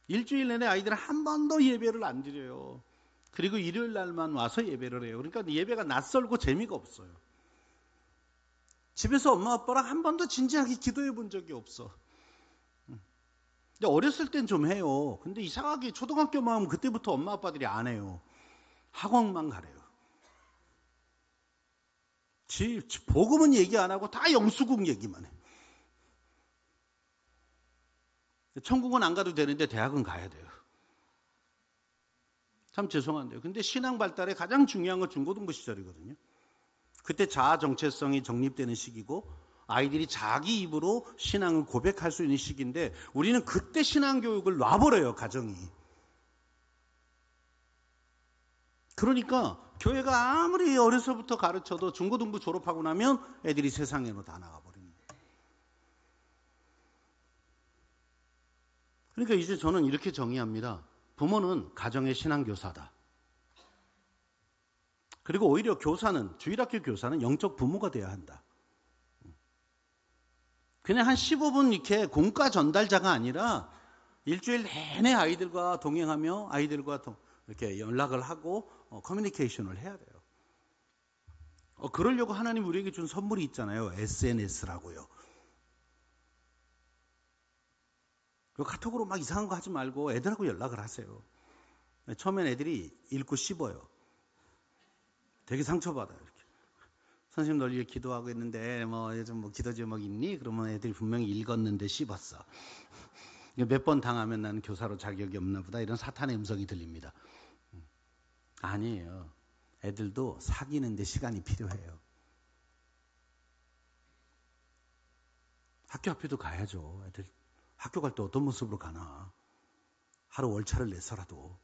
일주일 내내 아이들은 한 번도 예배를 안 드려요. 그리고 일요일 날만 와서 예배를 해요. 그러니까 예배가 낯설고 재미가 없어요. 집에서 엄마 아빠랑 한 번도 진지하게 기도해 본 적이 없어. 근데 어렸을 땐 좀 해요. 근데 이상하게 초등학교만 하면 그때부터 엄마 아빠들이 안 해요. 학원만 가래요. 복음은 얘기 안 하고 다 영수국 얘기만 해. 천국은 안 가도 되는데 대학은 가야 돼요. 참 죄송한데요. 근데 신앙 발달에 가장 중요한 건 중고등부 시절이거든요. 그때 자아 정체성이 정립되는 시기고 아이들이 자기 입으로 신앙을 고백할 수 있는 시기인데 우리는 그때 신앙 교육을 놔버려요, 가정이. 그러니까 교회가 아무리 어려서부터 가르쳐도 중고등부 졸업하고 나면 애들이 세상으로 다 나가버립니다. 그러니까 이제 저는 이렇게 정의합니다. 부모는 가정의 신앙교사다. 그리고 오히려 교사는, 주일학교 교사는 영적 부모가 돼야 한다. 그냥 한 15분 이렇게 공과 전달자가 아니라 일주일 내내 아이들과 동행하며 아이들과 이렇게 연락을 하고 커뮤니케이션을 해야 돼요. 그러려고 하나님 우리에게 준 선물이 있잖아요. SNS라고요. 카톡으로 막 이상한 거 하지 말고 애들하고 연락을 하세요. 처음엔 애들이 읽고 씹어요. 되게 상처받아요. 이렇게. 선생님 널 위해 기도하고 있는데 요즘 기도 제목 있니? 그러면 애들이 분명히 읽었는데 씹었어. 몇 번 당하면 나는 교사로 자격이 없나 보다 이런 사탄의 음성이 들립니다. 아니에요. 애들도 사귀는데 시간이 필요해요. 학교 앞에도 가야죠. 애들 학교 갈 때 어떤 모습으로 가나. 하루 월차를 내서라도.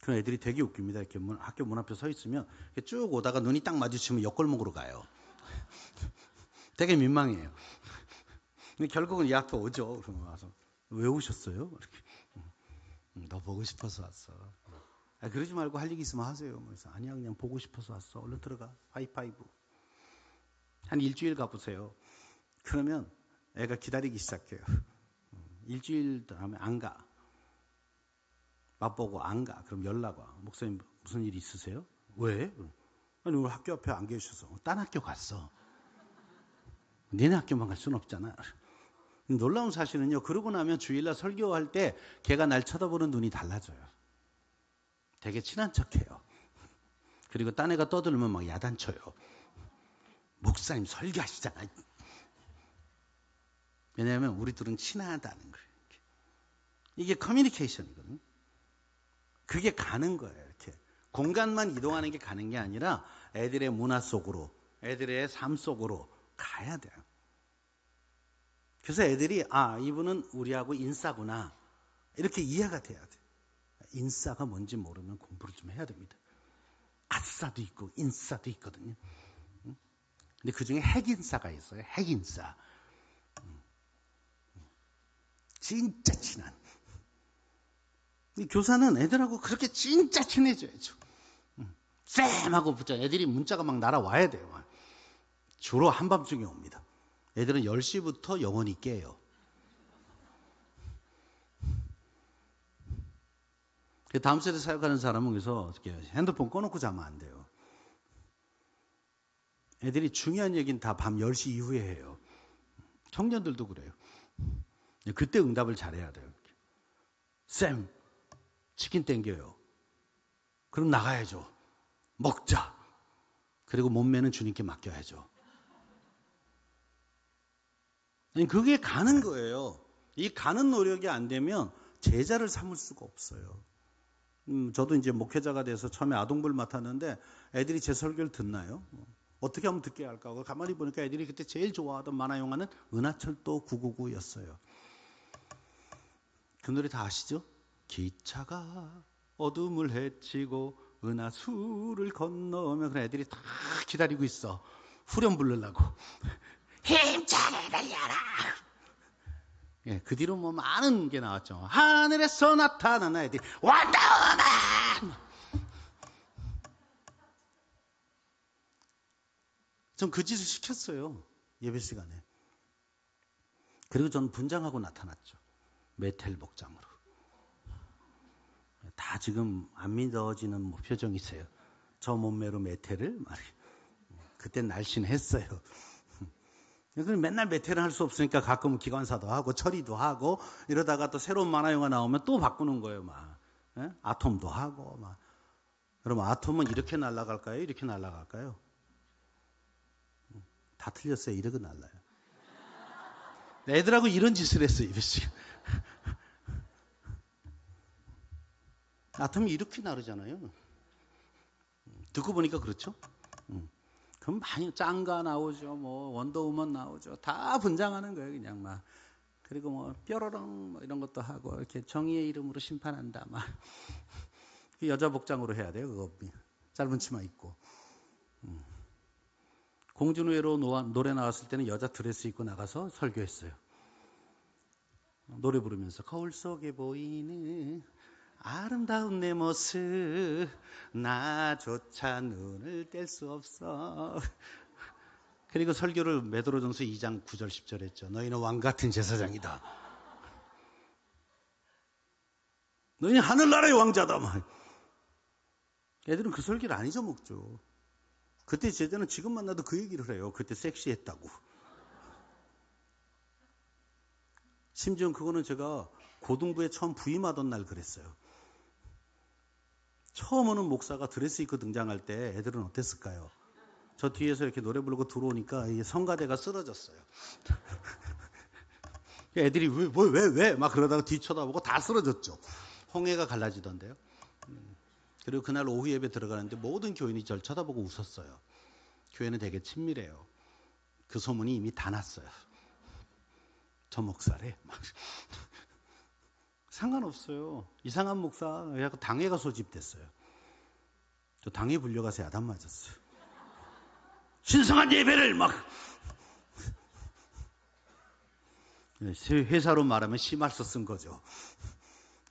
그런 애들이 되게 웃깁니다. 이렇게 학교 문 앞에 서 있으면 이렇게 쭉 오다가 눈이 딱 마주치면 옆골목으로 가요. 되게 민망해요. 근데 결국은 이 앞에 오죠. 그러면 와서 왜 오셨어요? 이렇게. 너 보고 싶어서 왔어. 그러지 말고 할 얘기 있으면 하세요. 그래서 아니야 그냥 보고 싶어서 왔어. 얼른 들어가. 하이파이브. 한 일주일 가보세요. 그러면 애가 기다리기 시작해요. 일주일 다음에 안 가. 맛보고 안 가. 그럼 연락 와. 목사님 무슨 일 있으세요? 왜? 아니 오늘 학교 앞에 안 계셔서. 딴 학교 갔어. 니네 학교만 갈 수는 없잖아. 놀라운 사실은요. 그러고 나면 주일날 설교할 때 걔가 날 쳐다보는 눈이 달라져요. 되게 친한 척해요. 그리고 딴 애가 떠들면 막 야단쳐요. 목사님 설교하시잖아. 왜냐하면 우리 둘은 친하다는 거예요. 이게 커뮤니케이션이거든요. 그게 가는 거예요. 이렇게 공간만 이동하는 게 가는 게 아니라 애들의 문화 속으로, 애들의 삶 속으로 가야 돼요. 그래서 애들이 이분은 우리하고 인싸구나 이렇게 이해가 돼야 돼. 인싸가 뭔지 모르면 공부를 좀 해야 됩니다. 아싸도 있고 인싸도 있거든요. 근데 그 중에 핵인싸가 있어요. 핵인싸. 진짜 친한. 교사는 애들하고 그렇게 진짜 친해져야죠. 쌤하고 붙자. 애들이 문자가 막 날아와야 돼요. 주로 한밤중에 옵니다. 애들은 10시부터 영원히 깨요. 다음 세대 사역하는 사람은 그래서 핸드폰 꺼놓고 자면 안 돼요. 애들이 중요한 얘기는 다 밤 10시 이후에 해요. 청년들도 그래요. 그때 응답을 잘해야 돼요. 쌤, 치킨 땡겨요. 그럼 나가야죠. 먹자. 그리고 몸매는 주님께 맡겨야죠. 그게 가는 거예요. 이 가는 노력이 안 되면 제자를 삼을 수가 없어요. 저도 이제 목회자가 돼서 처음에 아동부를 맡았는데 애들이 제 설교를 듣나요? 어떻게 하면 듣게 할까 하고 가만히 보니까 애들이 그때 제일 좋아하던 만화 영화는 은하철도 999였어요. 그 노래 다 아시죠? 기차가 어둠을 헤치고 은하수를 건너면 그런 애들이 다 기다리고 있어. 후렴 부르려고. 힘차게 달려라. 예, 그 뒤로 많은 게 나왔죠. 하늘에서 나타난 아이들이 원더우먼. 전 그 짓을 시켰어요. 예배 시간에. 그리고 전 분장하고 나타났죠. 메텔 복장으로. 다 지금 안 믿어지는 표정이세요. 저 몸매로 메텔을 말이에요. 그때 날씬했어요. 그럼 맨날 매태를 할 수 없으니까 가끔은 기관사도 하고 처리도 하고 이러다가 또 새로운 만화 영화 나오면 또 바꾸는 거예요. 막 예? 아톰도 하고 막. 그럼 아톰은 이렇게 날아갈까요? 이렇게 날아갈까요? 다 틀렸어요. 이렇게 날라요. 애들하고 이런 짓을 했어요. 이랬어요. 아톰이 이렇게 나르잖아요. 듣고 보니까 그렇죠? 그럼 많이 짱가 나오죠. 뭐 원더우먼 나오죠. 다 분장하는 거예요. 그냥 막. 그리고 뭐 뾰로롱 뭐 이런 것도 하고 이렇게 정의의 이름으로 심판한다. 막 여자 복장으로 해야 돼요. 그거 짧은 치마 입고. 공준우회로 노래 나왔을 때는 여자 드레스 입고 나가서 설교했어요. 노래 부르면서 거울 속에 보이는 아름다운 내 모습 나조차 눈을 뗄 수 없어. 그리고 설교를 베드로전서 2장 9절 10절 했죠. 너희는 왕같은 제사장이다. 너희는 하늘나라의 왕자다. 애들은 그 설교를 안 잊어먹죠. 그때 제자는 지금 만나도 그 얘기를 해요. 그때 섹시했다고. 심지어 그거는 제가 고등부에 처음 부임하던 날 그랬어요. 처음 오는 목사가 드레스 입고 등장할 때 애들은 어땠을까요? 저 뒤에서 이렇게 노래 부르고 들어오니까 이 성가대가 쓰러졌어요. 애들이 왜? 막 그러다가 뒤 쳐다보고 다 쓰러졌죠. 홍해가 갈라지던데요. 그리고 그날 오후 예배 들어가는데 모든 교인이 저를 쳐다보고 웃었어요. 교회는 되게 친밀해요. 그 소문이 이미 다 났어요. 저 목사래. 상관없어요. 이상한 목사. 약간 당회가 소집됐어요. 저 당회 불려가서 야단 맞았어요. 신성한 예배를 막. 회사로 말하면 심할서 쓴 거죠.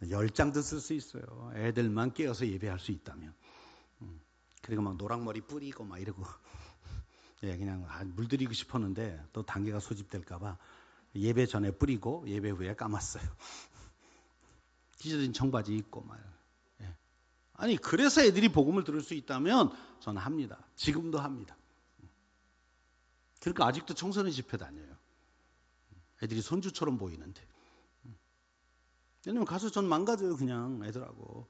10장도 쓸 수 있어요. 애들만 깨어서 예배할 수 있다면. 그리고 막 노랑머리 뿌리고 막 이러고. 예, 그냥 물들이고 싶었는데 또 당회가 소집될까봐 예배 전에 뿌리고 예배 후에 감았어요. 찢어진 청바지 입고 막. 예. 아니 그래서 애들이 복음을 들을 수 있다면 저는 합니다. 지금도 합니다. 그러니까 아직도 청소년 집회 다녀요. 애들이 손주처럼 보이는데. 왜냐면 가서 전 망가져요 그냥 애들하고.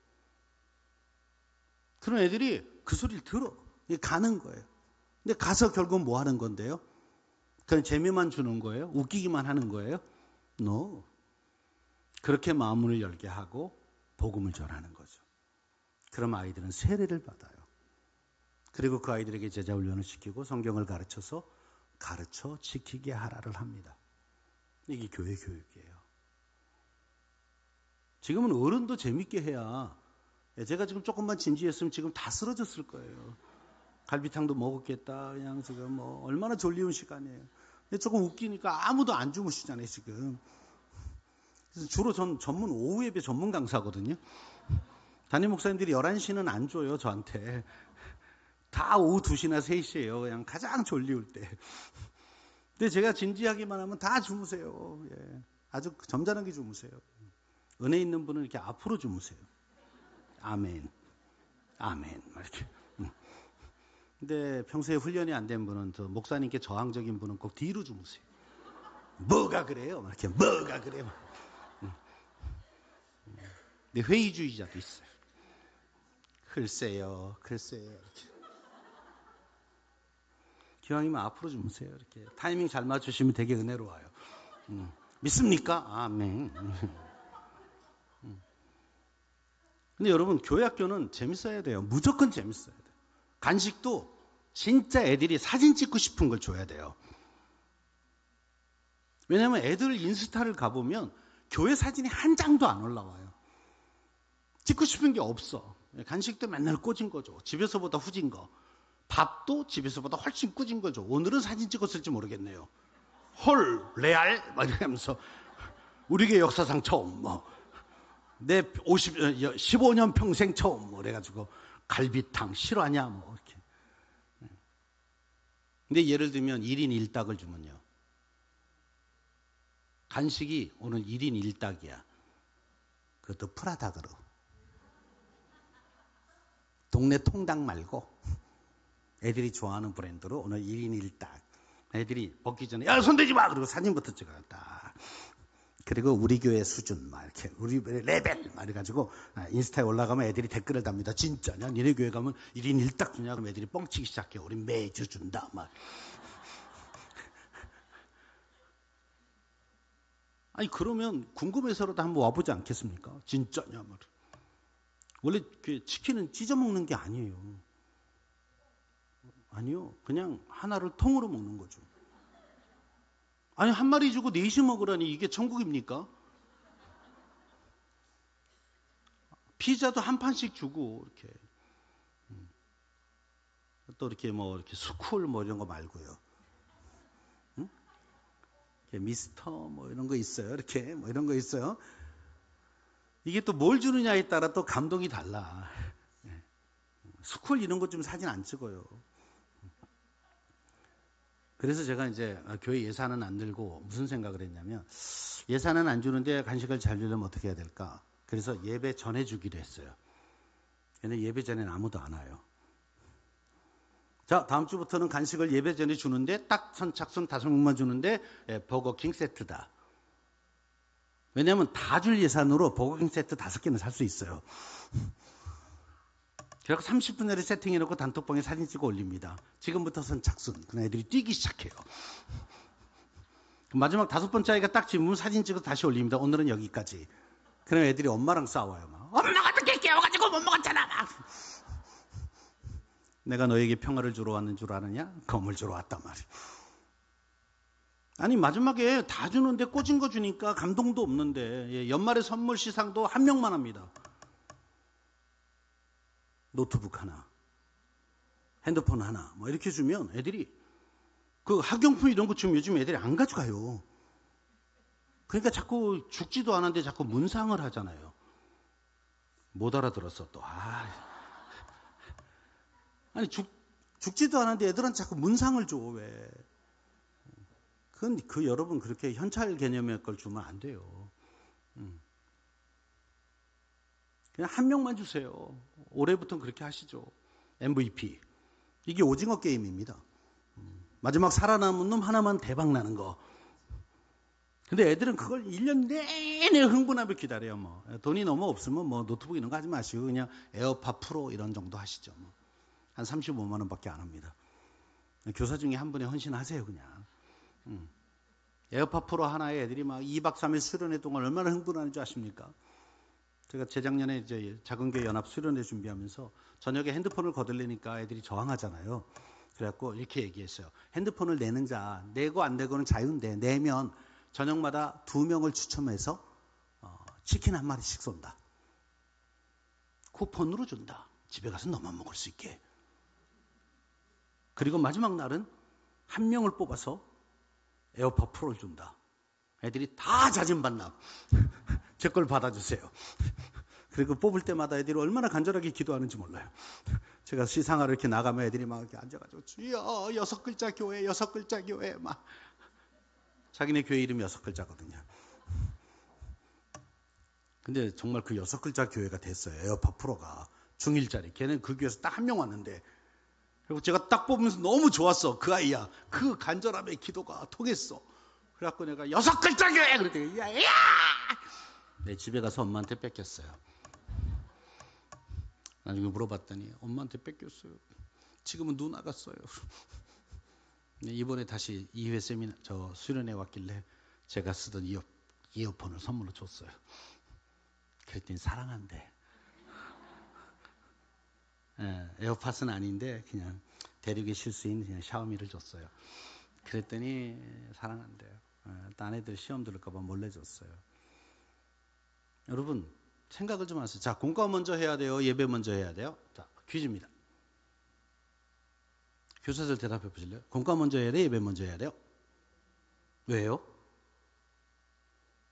그런 애들이 그 소리를 들어. 가는 거예요. 근데 가서 결국 뭐 하는 건데요? 그냥 재미만 주는 거예요? 웃기기만 하는 거예요? No. 그렇게 마음을 열게 하고 복음을 전하는 거죠. 그럼 아이들은 세례를 받아요. 그리고 그 아이들에게 제자 훈련을 시키고 성경을 가르쳐 지키게 하라를 합니다. 이게 교회 교육이에요. 지금은 어른도 재밌게 해야. 제가 지금 조금만 진지했으면 지금 다 쓰러졌을 거예요. 갈비탕도 먹었겠다. 그냥 지금 뭐 얼마나 졸리운 시간이에요. 근데 조금 웃기니까 아무도 안 주무시잖아요 지금. 그래서 주로 전 전문 오후 예배 전문 강사거든요. 담임 목사님들이 11시는 안 줘요 저한테. 다 오후 2시나 3시예요. 그냥 가장 졸리울 때. 근데 제가 진지하기만 하면 다 주무세요. 예. 아주 점잖하게 주무세요. 은혜 있는 분은 이렇게 앞으로 주무세요. 아멘. 아멘. 이렇게. 근데 평소에 훈련이 안 된 분은 또 목사님께 저항적인 분은 꼭 뒤로 주무세요. 뭐가 그래요? 이렇게 뭐가 그래요? 근데 회의주의자도 있어요. 글쎄요. 이렇게. 기왕이면 앞으로 주무세요. 이렇게 타이밍 잘 맞추시면 되게 은혜로워요. 믿습니까? 아멘. 근데 여러분 교회 학교는 재밌어야 돼요. 무조건 재밌어야 돼요. 간식도 진짜 애들이 사진 찍고 싶은 걸 줘야 돼요. 왜냐하면 애들 인스타를 가보면 교회 사진이 한 장도 안 올라와요. 찍고 싶은 게 없어. 간식도 맨날 꽂은 거죠. 집에서보다 후진 거. 밥도 집에서보다 훨씬 꾸진 거죠. 오늘은 사진 찍었을지 모르겠네요. 헐, 레알? 막 이러면서 우리 교회 역사상 처음 내 15년 평생 처음 그래가지고 갈비탕 실화냐 이렇게. 근데 예를 들면 1인 1닭을 주면요. 간식이 오늘 1인 1닭이야. 그것도 프라닭으로. 동네 통닭 말고 애들이 좋아하는 브랜드로 오늘 1인 1닭. 애들이 벗기 전에 야 손대지 마 그리고 사진부터 찍어갔다. 그리고 우리 교회 수준 막 이렇게 우리 레벨 막 이래가지고 인스타에 올라가면 애들이 댓글을 답니다. 진짜냐? 니네 교회 가면 1인 1닭 주냐? 그럼 애들이 뻥치기 시작해. 우리 매주 준다 막. 아니 그러면 궁금해서라도 한번 와보지 않겠습니까? 진짜냐 말. 원래 치킨은 찢어 먹는 게 아니에요. 아니요, 그냥 하나를 통으로 먹는 거죠. 아니 한 마리 주고 넷이 먹으라니 이게 천국입니까? 피자도 한 판씩 주고 이렇게 또 이렇게 뭐 이렇게 스쿨 뭐 이런 거 말고요. 응? 미스터 뭐 이런 거 있어요. 이렇게 뭐 이런 거 있어요. 이게 또 뭘 주느냐에 따라 또 감동이 달라. 스쿨 이런 거 좀 사진 안 찍어요. 그래서 제가 이제 교회 예산은 안 들고 무슨 생각을 했냐면 예산은 안 주는데 간식을 잘 주려면 어떻게 해야 될까? 그래서 예배 전에 주기로 했어요. 근데 예배 전에는 아무도 안 와요. 자, 다음 주부터는 간식을 예배 전에 주는데 딱 선착순 5명만 주는데 버거킹 세트다. 왜냐하면 다 줄 예산으로 버거킹 세트 5개는 살 수 있어요. 그래서 30분 내로 세팅해놓고 단톡방에 사진 찍어 올립니다. 지금부터 선착순. 그럼 애들이 뛰기 시작해요. 마지막 5번째 아이가 딱 집으면 사진 찍어서 다시 올립니다. 오늘은 여기까지. 그럼 애들이 엄마랑 싸워요. 막. 엄마가 늦게 깨워가지고 못 먹었잖아. 막. 내가 너에게 평화를 주러 왔는 줄 아느냐? 검을 주러 왔단 말이야. 아니 마지막에 다 주는데 꽂은 거 주니까 감동도 없는데 연말에 선물 시상도 한 명만 합니다. 노트북 하나, 핸드폰 하나 뭐 이렇게 주면 애들이 그 학용품 이런 거 주면 요즘 애들이 안 가져가요. 그러니까 자꾸 죽지도 않았는데 자꾸 문상을 하잖아요. 못 알아들었어 또. 아니 죽지도 않았는데 애들한테 자꾸 문상을 줘. 왜? 그건 여러분 그렇게 현찰 개념의 걸 주면 안 돼요. 그냥 한 명만 주세요. 올해부터는 그렇게 하시죠. MVP. 이게 오징어 게임입니다. 마지막 살아남은 놈 하나만 대박 나는 거. 근데 애들은 그걸 1년 내내 흥분하며 기다려요. 뭐. 돈이 너무 없으면 뭐 노트북 이런 거 하지 마시고 그냥 에어팟 프로 이런 정도 하시죠. 뭐. 한 35만 원밖에 안 합니다. 교사 중에 한 분이 헌신하세요 그냥. 에어팟 프로 하나에 애들이 막 2박 3일 수련회 동안 얼마나 흥분하는 줄 아십니까? 제가 재작년에 이제 작은교회 연합 수련회 준비하면서 저녁에 핸드폰을 거들리니까 애들이 저항하잖아요. 그래갖고 이렇게 얘기했어요. 핸드폰을 내는 자, 내고 안 내고는 자유인데 내면 저녁마다 2명을 추첨해서 치킨 한 마리씩 쏜다. 쿠폰으로 준다. 집에 가서 너만 먹을 수 있게. 그리고 마지막 날은 한 명을 뽑아서 에어팟 프로를 준다. 애들이 다 자진 반납. 제 걸 받아주세요. 그리고 뽑을 때마다 애들이 얼마나 간절하게 기도하는지 몰라요. 제가 시상하러 이렇게 나가면 애들이 막 이렇게 앉아가지고 주여 6글자 교회 6글자 교회 막 자기네 교회 이름이 6글자거든요. 근데 정말 그 6글자 교회가 됐어요. 에어팟 프로가 중1짜리. 걔는 그 교회에서 딱 한 명 왔는데 그리고 제가 딱 뽑으면서 너무 좋았어. 그 아이야. 그 간절함의 기도가 통했어. 그래갖고 내가 6글자 교회 그랬더니 야! 내 집에 가서 엄마한테 뺏겼어요. 나중에 물어봤더니 엄마한테 뺏겼어요. 지금은 눈 나갔어요. 이번에 다시 2회 세미나 저 수련회 왔길래 제가 쓰던 이어폰을 선물로 줬어요. 그랬더니 사랑한대. 에어팟은 아닌데 그냥 대륙에 실 수 있는 그냥 샤오미를 줬어요. 그랬더니 사랑한대요. 딴 애들 시험 들을까 봐 몰래 줬어요. 여러분 생각을 좀 하세요. 자, 공과 먼저 해야 돼요? 예배 먼저 해야 돼요? 자, 퀴즈입니다. 교사들 대답해 보실래요? 공과 먼저 해야 돼요? 예배 먼저 해야 돼요? 왜요?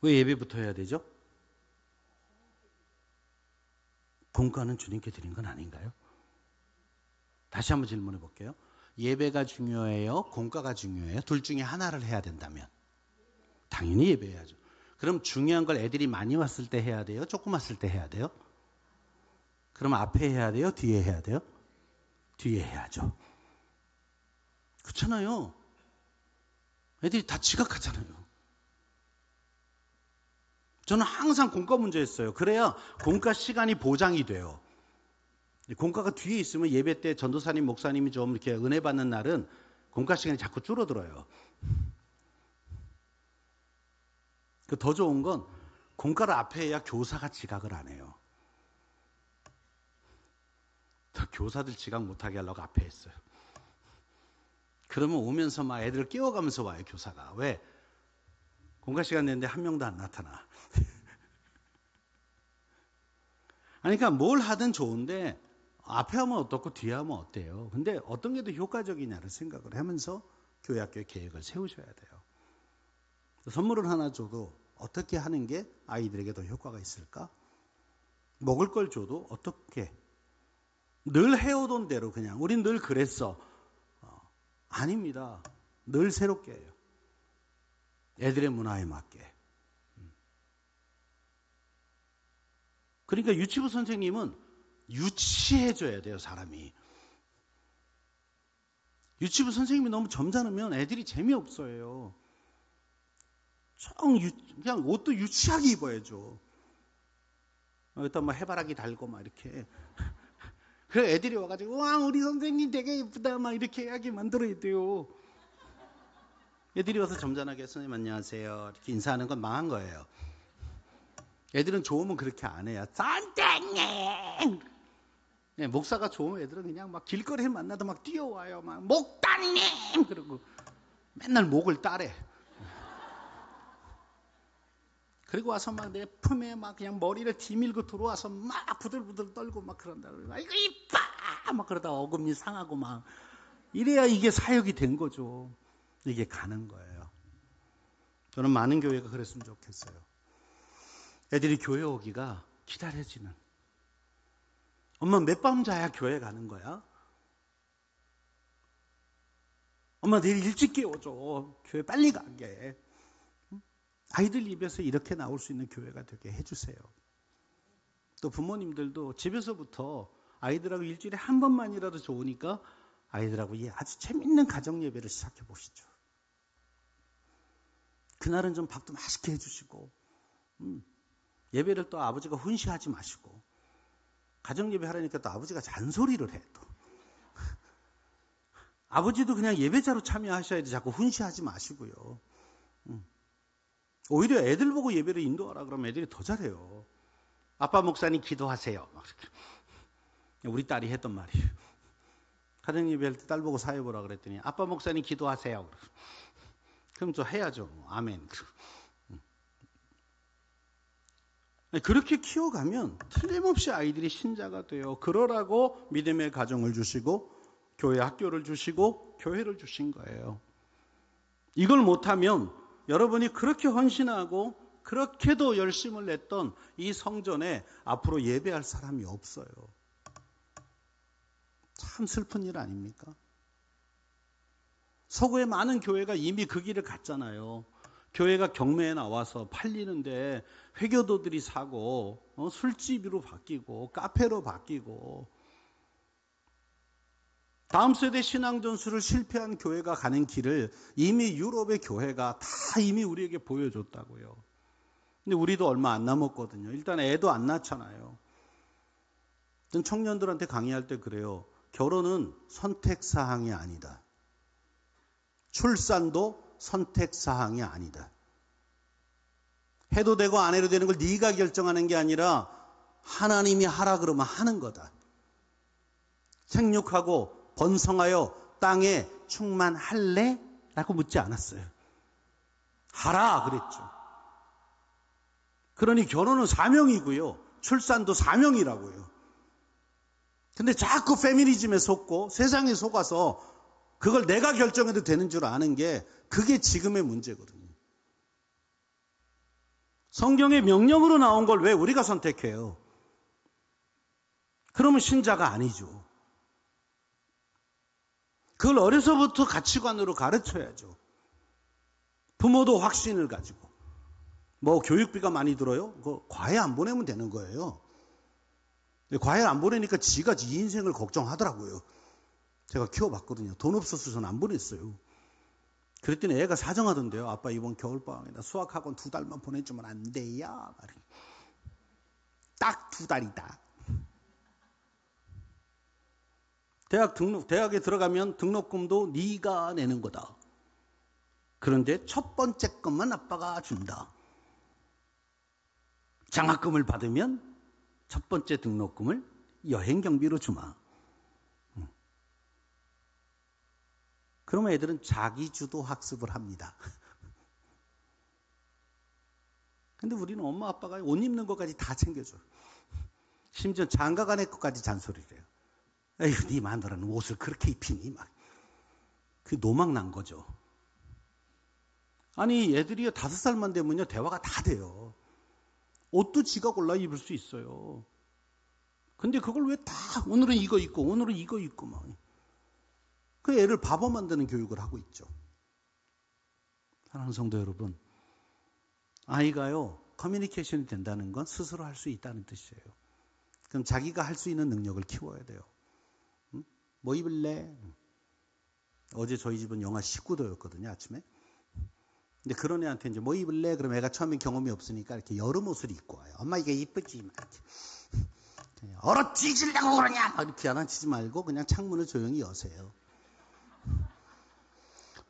왜 예배부터 해야 되죠? 공과는 주님께 드린 건 아닌가요? 다시 한번 질문해 볼게요. 예배가 중요해요? 공과가 중요해요? 둘 중에 하나를 해야 된다면 당연히 예배해야죠. 그럼 중요한 걸 애들이 많이 왔을 때 해야 돼요? 조금 왔을 때 해야 돼요? 그럼 앞에 해야 돼요? 뒤에 해야 돼요? 뒤에 해야죠. 그렇잖아요. 애들이 다 지각하잖아요. 저는 항상 공과 문제였어요. 그래야 공과 시간이 보장이 돼요. 공과가 뒤에 있으면 예배 때 전도사님, 목사님이 좀 이렇게 은혜 받는 날은 공과 시간이 자꾸 줄어들어요. 더 좋은 건 공과를 앞에 해야 교사가 지각을 안 해요. 교사들 지각 못하게 하려고 앞에 했어요. 그러면 오면서 막 애들을 깨워가면서 와요, 교사가. 왜? 공과 시간 내는데 한 명도 안 나타나. 그러니까 뭘 하든 좋은데 앞에 하면 어떻고 뒤에 하면 어때요? 근데 어떤 게 더 효과적이냐를 생각을 하면서 교회 학교의 계획을 세우셔야 돼요. 선물을 하나 줘도 어떻게 하는 게 아이들에게 더 효과가 있을까? 먹을 걸 줘도 어떻게? 늘 해오던 대로 그냥 우린 늘 그랬어. 아닙니다. 늘 새롭게 해요. 애들의 문화에 맞게. 그러니까 유치부 선생님은 유치해줘야 돼요, 사람이. 유치부 선생님이 너무 점잖으면 애들이 재미없어요. 그냥 옷도 유치하게 입어야죠. 여기다 뭐 해바라기 달고 막 이렇게. 그래 애들이 와가지고 와 우리 선생님 되게 예쁘다 막 이렇게 하게 만들어야 돼요. 애들이 와서 점잖하게 선생님 안녕하세요 이렇게 인사하는 건 망한 거예요. 애들은 좋으면 그렇게 안 해요. 선생님. 네, 목사가 좋으면 애들은 그냥 막 길거리에 만나도 막 뛰어와요. 막 목단님 그러고 맨날 목을 따래. 그리고 와서 막 내 품에 막 그냥 머리를 뒤밀고 들어와서 막 부들부들 떨고 막 그런다. 이거 이뻐! 막 그러다 어금니 상하고 막 이래야 이게 사역이 된 거죠. 이게 가는 거예요. 저는 많은 교회가 그랬으면 좋겠어요. 애들이 교회 오기가 기다려지는. 엄마 몇 밤 자야 교회 가는 거야? 엄마 내일 일찍 깨워줘. 교회 빨리 가게. 아이들 입에서 이렇게 나올 수 있는 교회가 되게 해주세요. 또 부모님들도 집에서부터 아이들하고 일주일에 한 번만이라도 좋으니까 아이들하고 아주 재밌는 가정 예배를 시작해 보시죠. 그날은 좀 밥도 맛있게 해주시고 예배를 또 아버지가 훈시하지 마시고 가정 예배 하려니까 또 아버지가 잔소리를 해 또. 아버지도 그냥 예배자로 참여하셔야지 자꾸 훈시하지 마시고요. 오히려 애들 보고 예배를 인도하라 그러면 애들이 더 잘해요. 아빠 목사님 기도하세요. 우리 딸이 했던 말이에요. 가정 예배할 때 딸 보고 사회 보라 그랬더니 아빠 목사님 기도하세요. 그럼 또 해야죠. 아멘. 그렇게 키워가면 틀림없이 아이들이 신자가 돼요. 그러라고 믿음의 가정을 주시고 교회 학교를 주시고 교회를 주신 거예요. 이걸 못하면 여러분이 그렇게 헌신하고 그렇게도 열심을 냈던 이 성전에 앞으로 예배할 사람이 없어요. 참 슬픈 일 아닙니까? 서구의 많은 교회가 이미 그 길을 갔잖아요. 교회가 경매에 나와서 팔리는데 회교도들이 사고 술집으로 바뀌고 카페로 바뀌고 다음 세대 신앙 전수를 실패한 교회가 가는 길을 이미 유럽의 교회가 다 이미 우리에게 보여줬다고요. 근데 우리도 얼마 안 남았거든요. 일단 애도 안 낳잖아요. 전 청년들한테 강의할 때 그래요. 결혼은 선택사항이 아니다. 출산도 선택사항이 아니다. 해도 되고 안 해도 되는 걸 네가 결정하는 게 아니라 하나님이 하라 그러면 하는 거다. 생육하고 번성하여 땅에 충만할래? 라고 묻지 않았어요. 하라 그랬죠. 그러니 결혼은 사명이고요. 출산도 사명이라고요. 근데 자꾸 페미니즘에 속고 세상에 속아서 그걸 내가 결정해도 되는 줄 아는 게 그게 지금의 문제거든요. 성경의 명령으로 나온 걸 왜 우리가 선택해요? 그러면 신자가 아니죠. 그걸 어려서부터 가치관으로 가르쳐야죠. 부모도 확신을 가지고. 뭐 교육비가 많이 들어요? 과외 안 보내면 되는 거예요. 과외 안 보내니까 지가 지 인생을 걱정하더라고요. 제가 키워봤거든요. 돈 없어서 저는 안 보냈어요. 그랬더니 애가 사정하던데요. 아빠 이번 겨울방학에 나 수학학원 2달만 보내주면 안 돼요? 딱 2달이다. 대학에 들어가면 등록금도 네가 내는 거다. 그런데 첫 번째 것만 아빠가 준다. 장학금을 받으면 첫 번째 등록금을 여행 경비로 주마. 그러면 애들은 자기주도 학습을 합니다. 근데 우리는 엄마 아빠가 옷 입는 것까지 다 챙겨줘. 심지어 장가가 내 것까지 잔소리를 해요. 에휴, 네 마누라는 옷을 그렇게 입히니? 막. 그게 노망 난 거죠. 아니, 애들이 5살만 되면요, 대화가 다 돼요. 옷도 지가 골라 입을 수 있어요. 근데 그걸 왜 다 오늘은 이거 입고 오늘은 이거 입고 막. 그 애를 바보 만드는 교육을 하고 있죠. 사랑하는 성도 여러분, 아이가요 커뮤니케이션이 된다는 건 스스로 할 수 있다는 뜻이에요. 그럼 자기가 할 수 있는 능력을 키워야 돼요. 뭐 입을래? 어제 저희 집은 영하 19도였거든요 아침에. 근데 그런 애한테 이제 뭐 입을래? 그럼 애가 처음에 경험이 없으니까 이렇게 여름 옷을 입고 와요. 엄마 이게 이쁘지? 얼어 뒤질려고 그러냐? 이렇게 야단치지 말고 그냥 창문을 조용히 여세요.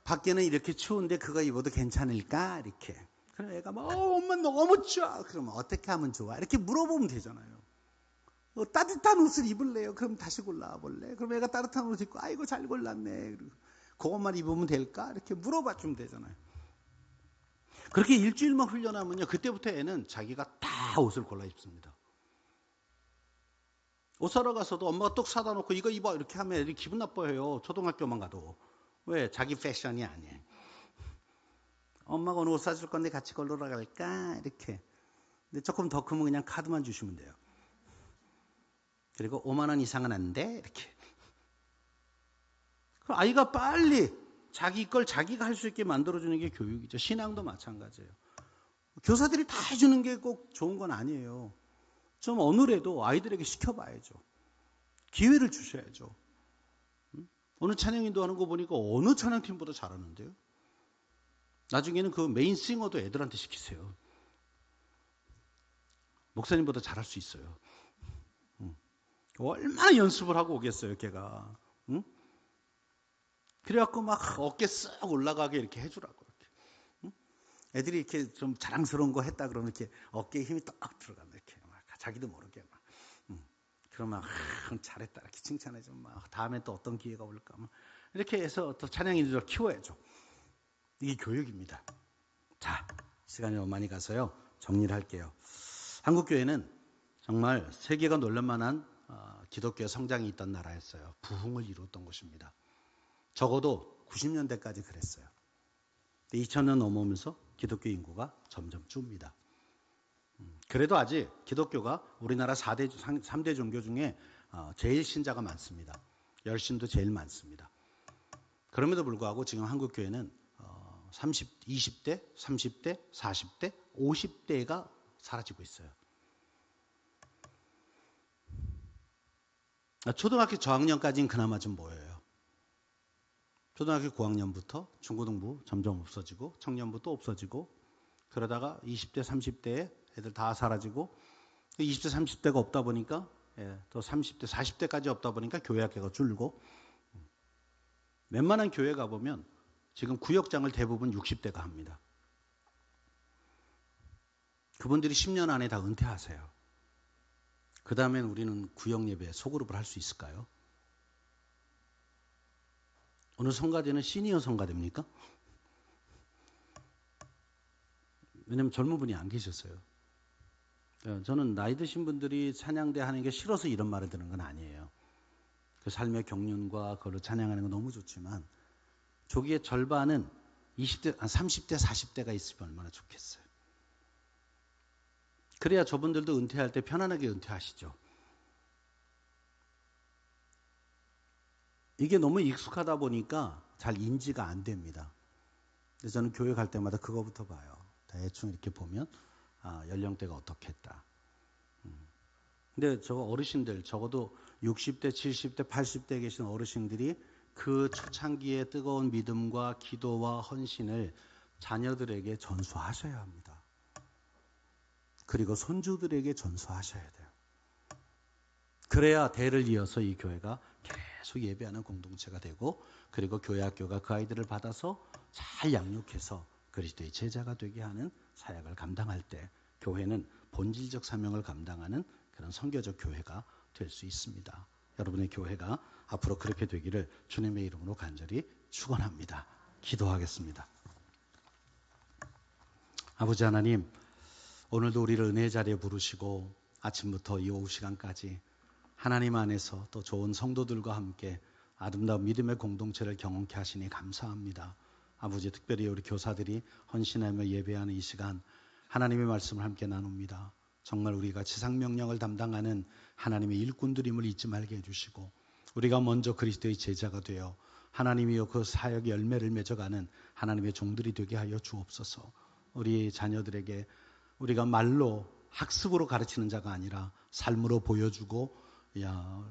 밖에는 이렇게 추운데 그거 입어도 괜찮을까? 이렇게. 그럼 애가 막 엄마 너무 추워. 그러면 어떻게 하면 좋아? 이렇게 물어보면 되잖아요. 따뜻한 옷을 입을래요? 그럼 다시 골라와 볼래? 그럼 애가 따뜻한 옷 입고 아이고 잘 골랐네. 그리고 그것만 입으면 될까? 이렇게 물어봐 주면 되잖아요. 그렇게 일주일만 훈련하면요. 그때부터 애는 자기가 다 옷을 골라 입습니다. 옷 사러 가서도 엄마가 똑 사다 놓고 이거 입어 이렇게 하면 애들이 기분 나빠해요. 초등학교만 가도. 왜? 자기 패션이 아니에요. 엄마가 오늘 옷 사줄 건데 같이 걸러러 갈까? 이렇게. 근데 조금 더 크면 그냥 카드만 주시면 돼요. 그리고 5만 원 이상은 안 돼? 이렇게. 그럼 아이가 빨리 자기 걸 자기가 할 수 있게 만들어주는 게 교육이죠. 신앙도 마찬가지예요. 교사들이 다 해주는 게 꼭 좋은 건 아니에요. 좀 어느래도 아이들에게 시켜봐야죠. 기회를 주셔야죠. 오늘 찬양인도 하는 거 보니까 어느 찬양팀보다 잘하는데요. 나중에는 그 메인 싱어도 애들한테 시키세요. 목사님보다 잘할 수 있어요. 얼마나 연습을 하고 오겠어요, 걔가. 응? 그래갖고 막 어깨 쓱 올라가게 이렇게 해주라고. 이렇게. 응? 애들이 이렇게 좀 자랑스러운 거 했다 그러면 이렇게 어깨에 힘이 딱 들어간다. 이렇게 막 자기도 모르게 막. 그러면 잘했다 이렇게 칭찬해줘. 막 다음에 또 어떤 기회가 올까. 막. 이렇게 해서 또 찬양인들을 키워야죠. 이게 교육입니다. 자, 시간이 너무 많이 가서요. 정리를 할게요. 한국교회는 정말 세계가 놀랄만한 기독교의 성장이 있던 나라였어요. 부흥을 이루었던 곳입니다. 적어도 90년대까지 그랬어요. 2000년 넘어오면서 기독교 인구가 점점 줍니다. 그래도 아직 기독교가 우리나라 3대 종교 중에 제일 신자가 많습니다. 열심도 제일 많습니다. 그럼에도 불구하고 지금 한국교회는 20대, 30대, 40대, 50대가 사라지고 있어요. 초등학교 저학년까지는 그나마 좀 보여요. 초등학교 고학년부터 중고등부 점점 없어지고 청년부 또 없어지고 그러다가 20대, 30대에 애들 다 사라지고 20대, 30대가 없다 보니까 또 30대, 40대까지 없다 보니까 교회 학교가 줄고 웬만한 교회 가보면 지금 구역장을 대부분 60대가 합니다. 그분들이 10년 안에 다 은퇴하세요. 그 다음엔 우리는 구역 예배 소그룹을 할 수 있을까요? 오늘 성가대는 시니어 성가대입니까? 왜냐면 젊은 분이 안 계셨어요. 저는 나이 드신 분들이 찬양대 하는 게 싫어서 이런 말을 드는 건 아니에요. 그 삶의 경륜과 그걸로 찬양하는 건 너무 좋지만 조기의 절반은 20대, 30대, 40대가 있으면 얼마나 좋겠어요. 그래야 저분들도 은퇴할 때 편안하게 은퇴하시죠. 이게 너무 익숙하다 보니까 잘 인지가 안 됩니다. 그래서 저는 교회 갈 때마다 그거부터 봐요. 대충 이렇게 보면 연령대가 어떻게 했다. 근데 저거 어르신들 적어도 60대, 70대, 80대에 계신 어르신들이 그 초창기의 뜨거운 믿음과 기도와 헌신을 자녀들에게 전수하셔야 합니다. 그리고 손주들에게 전수하셔야 돼요. 그래야 대를 이어서 이 교회가 계속 예배하는 공동체가 되고, 그리고 교회 학교가 그 아이들을 받아서 잘 양육해서 그리스도의 제자가 되게 하는 사역을 감당할 때 교회는 본질적 사명을 감당하는 그런 선교적 교회가 될 수 있습니다. 여러분의 교회가 앞으로 그렇게 되기를 주님의 이름으로 간절히 축원합니다. 기도하겠습니다. 아버지 하나님, 오늘도 우리를 은혜의 자리에 부르시고 아침부터 이 오후 시간까지 하나님 안에서 또 좋은 성도들과 함께 아름다운 믿음의 공동체를 경험케 하시니 감사합니다. 아버지, 특별히 우리 교사들이 헌신하며 예배하는 이 시간 하나님의 말씀을 함께 나눕니다. 정말 우리가 지상명령을 담당하는 하나님의 일꾼들임을 잊지 말게 해주시고, 우리가 먼저 그리스도의 제자가 되어 하나님이여 그 사역의 열매를 맺어가는 하나님의 종들이 되게 하여 주옵소서. 우리 자녀들에게 우리가 말로 학습으로 가르치는 자가 아니라 삶으로 보여주고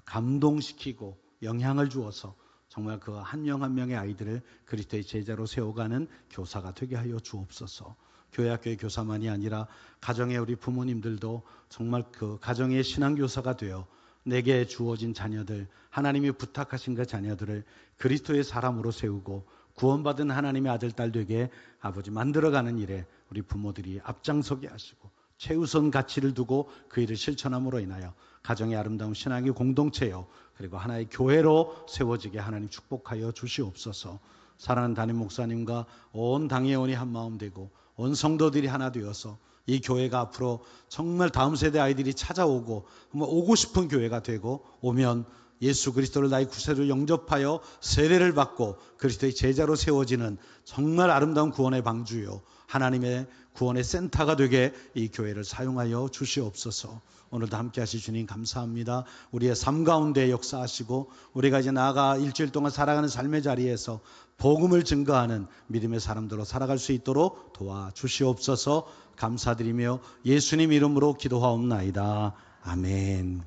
감동시키고 영향을 주어서 정말 그 한 명 한 명의 아이들을 그리스도의 제자로 세워가는 교사가 되게 하여 주옵소서. 교회 학교의 교사만이 아니라 가정의 우리 부모님들도 정말 그 가정의 신앙교사가 되어 내게 주어진 자녀들, 하나님이 부탁하신 그 자녀들을 그리스도의 사람으로 세우고 구원받은 하나님의 아들, 딸 되게 아버지 만들어가는 일에 우리 부모들이 앞장서게 하시고 최우선 가치를 두고 그 일을 실천함으로 인하여 가정의 아름다운 신앙의 공동체요, 그리고 하나의 교회로 세워지게 하나님 축복하여 주시옵소서. 사랑하는 담임 목사님과 온 당회원이 한 마음 되고 온 성도들이 하나 되어서 이 교회가 앞으로 정말 다음 세대 아이들이 찾아오고 오고 싶은 교회가 되고, 오면 예수 그리스도를 나의 구세주로 영접하여 세례를 받고 그리스도의 제자로 세워지는 정말 아름다운 구원의 방주요, 하나님의 구원의 센터가 되게 이 교회를 사용하여 주시옵소서. 오늘도 함께 하시 주님 감사합니다. 우리의 삶 가운데 역사하시고 우리가 이제 나아가 일주일 동안 살아가는 삶의 자리에서 복음을 증거하는 믿음의 사람들로 살아갈 수 있도록 도와주시옵소서. 감사드리며 예수님 이름으로 기도하옵나이다. 아멘.